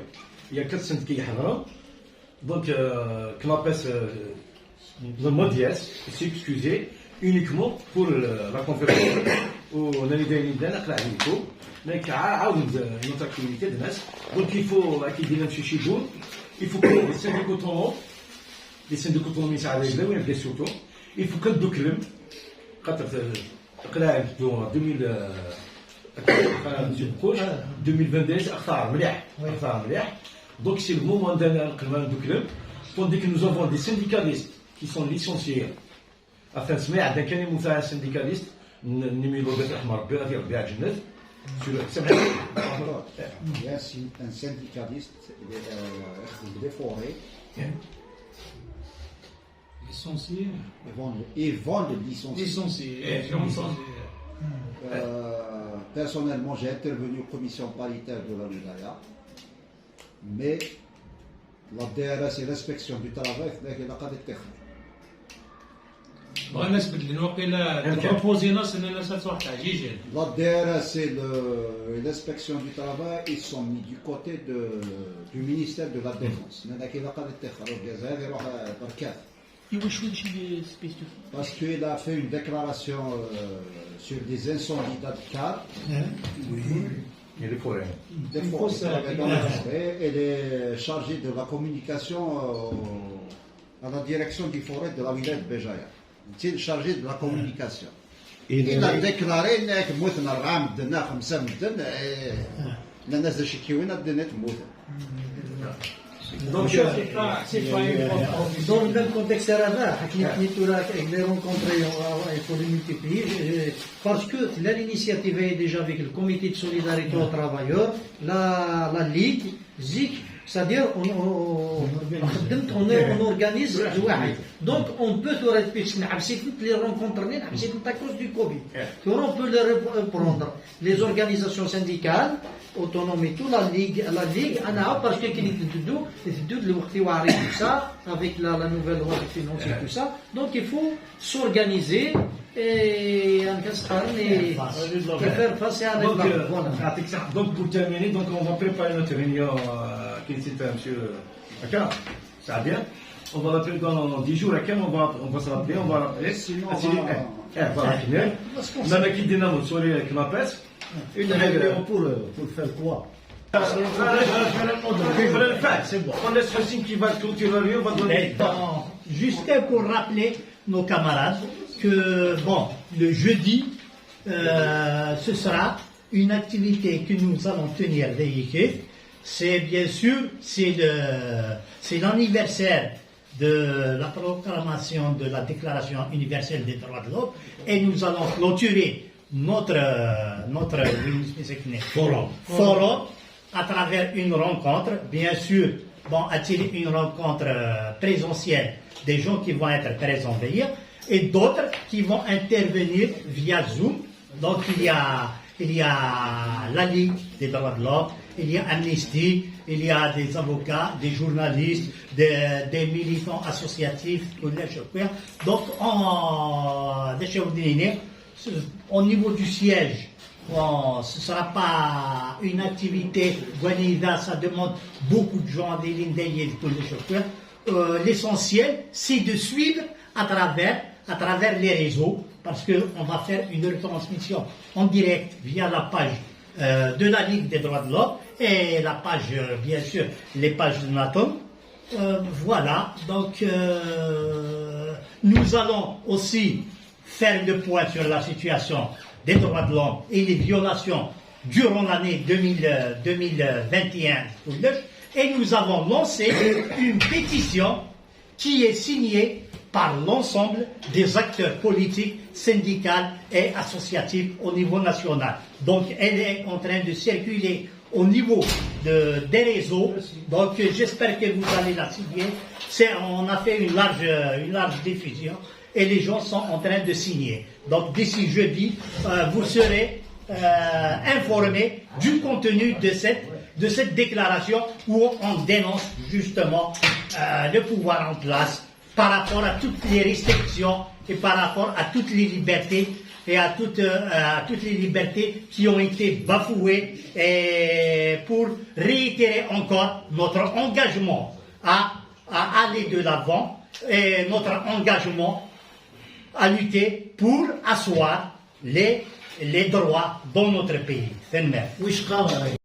il y a 4 syndicats qui حضروا donc qu'on appelle le mode yes s'excuser uniquement pour la conférence on a l'idée نقرا عليكم mais عاود notre activité de masse donc il faut اكيد نمشي شي جون il faut que les syndicats autonomes يساعدوا يبداو يبدا سورتو il faut كندو كلم خاطر تقراع 2022 اختار مليح donc c'est le moment d'aller نقلب ندو كلم tandis que nous avons des syndicalistes qui sont licenciés afin سمع عندنا كاين مساعد syndicaliste numéro بيت احمر ربي ربي الجنات Il y a un syndicaliste des forêts. Licencié. Ils vendent licenciés. Personnellement, j'ai intervenu aux commissions paritaires de la wilaya, mais la DRS et l'inspection du travail, il n'a pas été fait. بغا الناس بدلوا وقيلا بروبوزينا سنه سات واحد عجيجه La DRS et l'inspection du travail, ils sont mis du côté du ministère de la Défense. Parce qu'il a fait une déclaration sur des incendies d'Adkar. Et les forêts. Des forêts dans la forêt. Elle est chargée de la communication à la direction des forêts de la wilaya de Béjaïa. Il est chargé de la communication. Il a déclaré que موتنا 4 مدنا 5 مدن الناس اللي شكيونا بدنا تموت. Donc, dans le même contexte arabe, les rencontres, il faut les multiplier, parce que là, l'initiative est déjà avec le comité de solidarité aux travailleurs, la Ligue, ZIC, c'est-à-dire on organise donc on peut tout les rencontrer à cause du Covid. On peut les reprendre. Les organisations syndicales autonomes et tout, la Ligue, parce que tout ça, avec la nouvelle loi de finances et tout ça, donc il faut s'organiser et faire face à donc pour terminer, donc on va préparer notre réunion qui est monsieur Akar, ça va bien. On va l'appeler dans 10 jours, on va se rappeler, on va rappeler. Sinon, voilà, on a qui dynamo sur les knapes. Une réunion pour faire quoi? C'est bon. On laisse le signe qui va clôturer, on va donner. Juste pour rappeler nos camarades que, bon, le jeudi, ce sera une activité que nous allons tenir d'équipe. C'est bien sûr, c'est l'anniversaire de la proclamation de la Déclaration universelle des droits de l'homme et nous allons clôturer notre forum à travers une rencontre, bien sûr, attirer une rencontre présentielle des gens qui vont être présents d'ailleurs et d'autres qui vont intervenir via Zoom. Donc il y a la Ligue des droits de l'homme, il y a Amnesty, il y a des avocats, des journalistes, des militants associatifs. Donc au niveau du siège, ce ne sera pas une activité, ça demande beaucoup de gens, des lignes d'ailleurs, l'essentiel, c'est de suivre à travers les réseaux, parce qu'on va faire une retransmission en direct via la page de la Ligue des droits de l'homme et la page, bien sûr, les pages de NATO. Voilà, donc nous allons aussi faire le point sur la situation des droits de l'homme et les violations durant l'année 2021 et nous avons lancé une pétition qui est signée par l'ensemble des acteurs politiques, syndicaux et associatifs au niveau national. Donc elle est en train de circuler au niveau des réseaux. Donc j'espère que vous allez la signer. On a fait une large diffusion et les gens sont en train de signer. Donc d'ici jeudi, vous serez informés du contenu de cette déclaration où on dénonce justement le pouvoir en place par rapport à toutes les restrictions et par rapport à toutes les libertés et à toutes les libertés qui ont été bafouées et pour réitérer encore notre engagement à aller de l'avant et notre engagement à lutter pour asseoir les droits dans notre pays.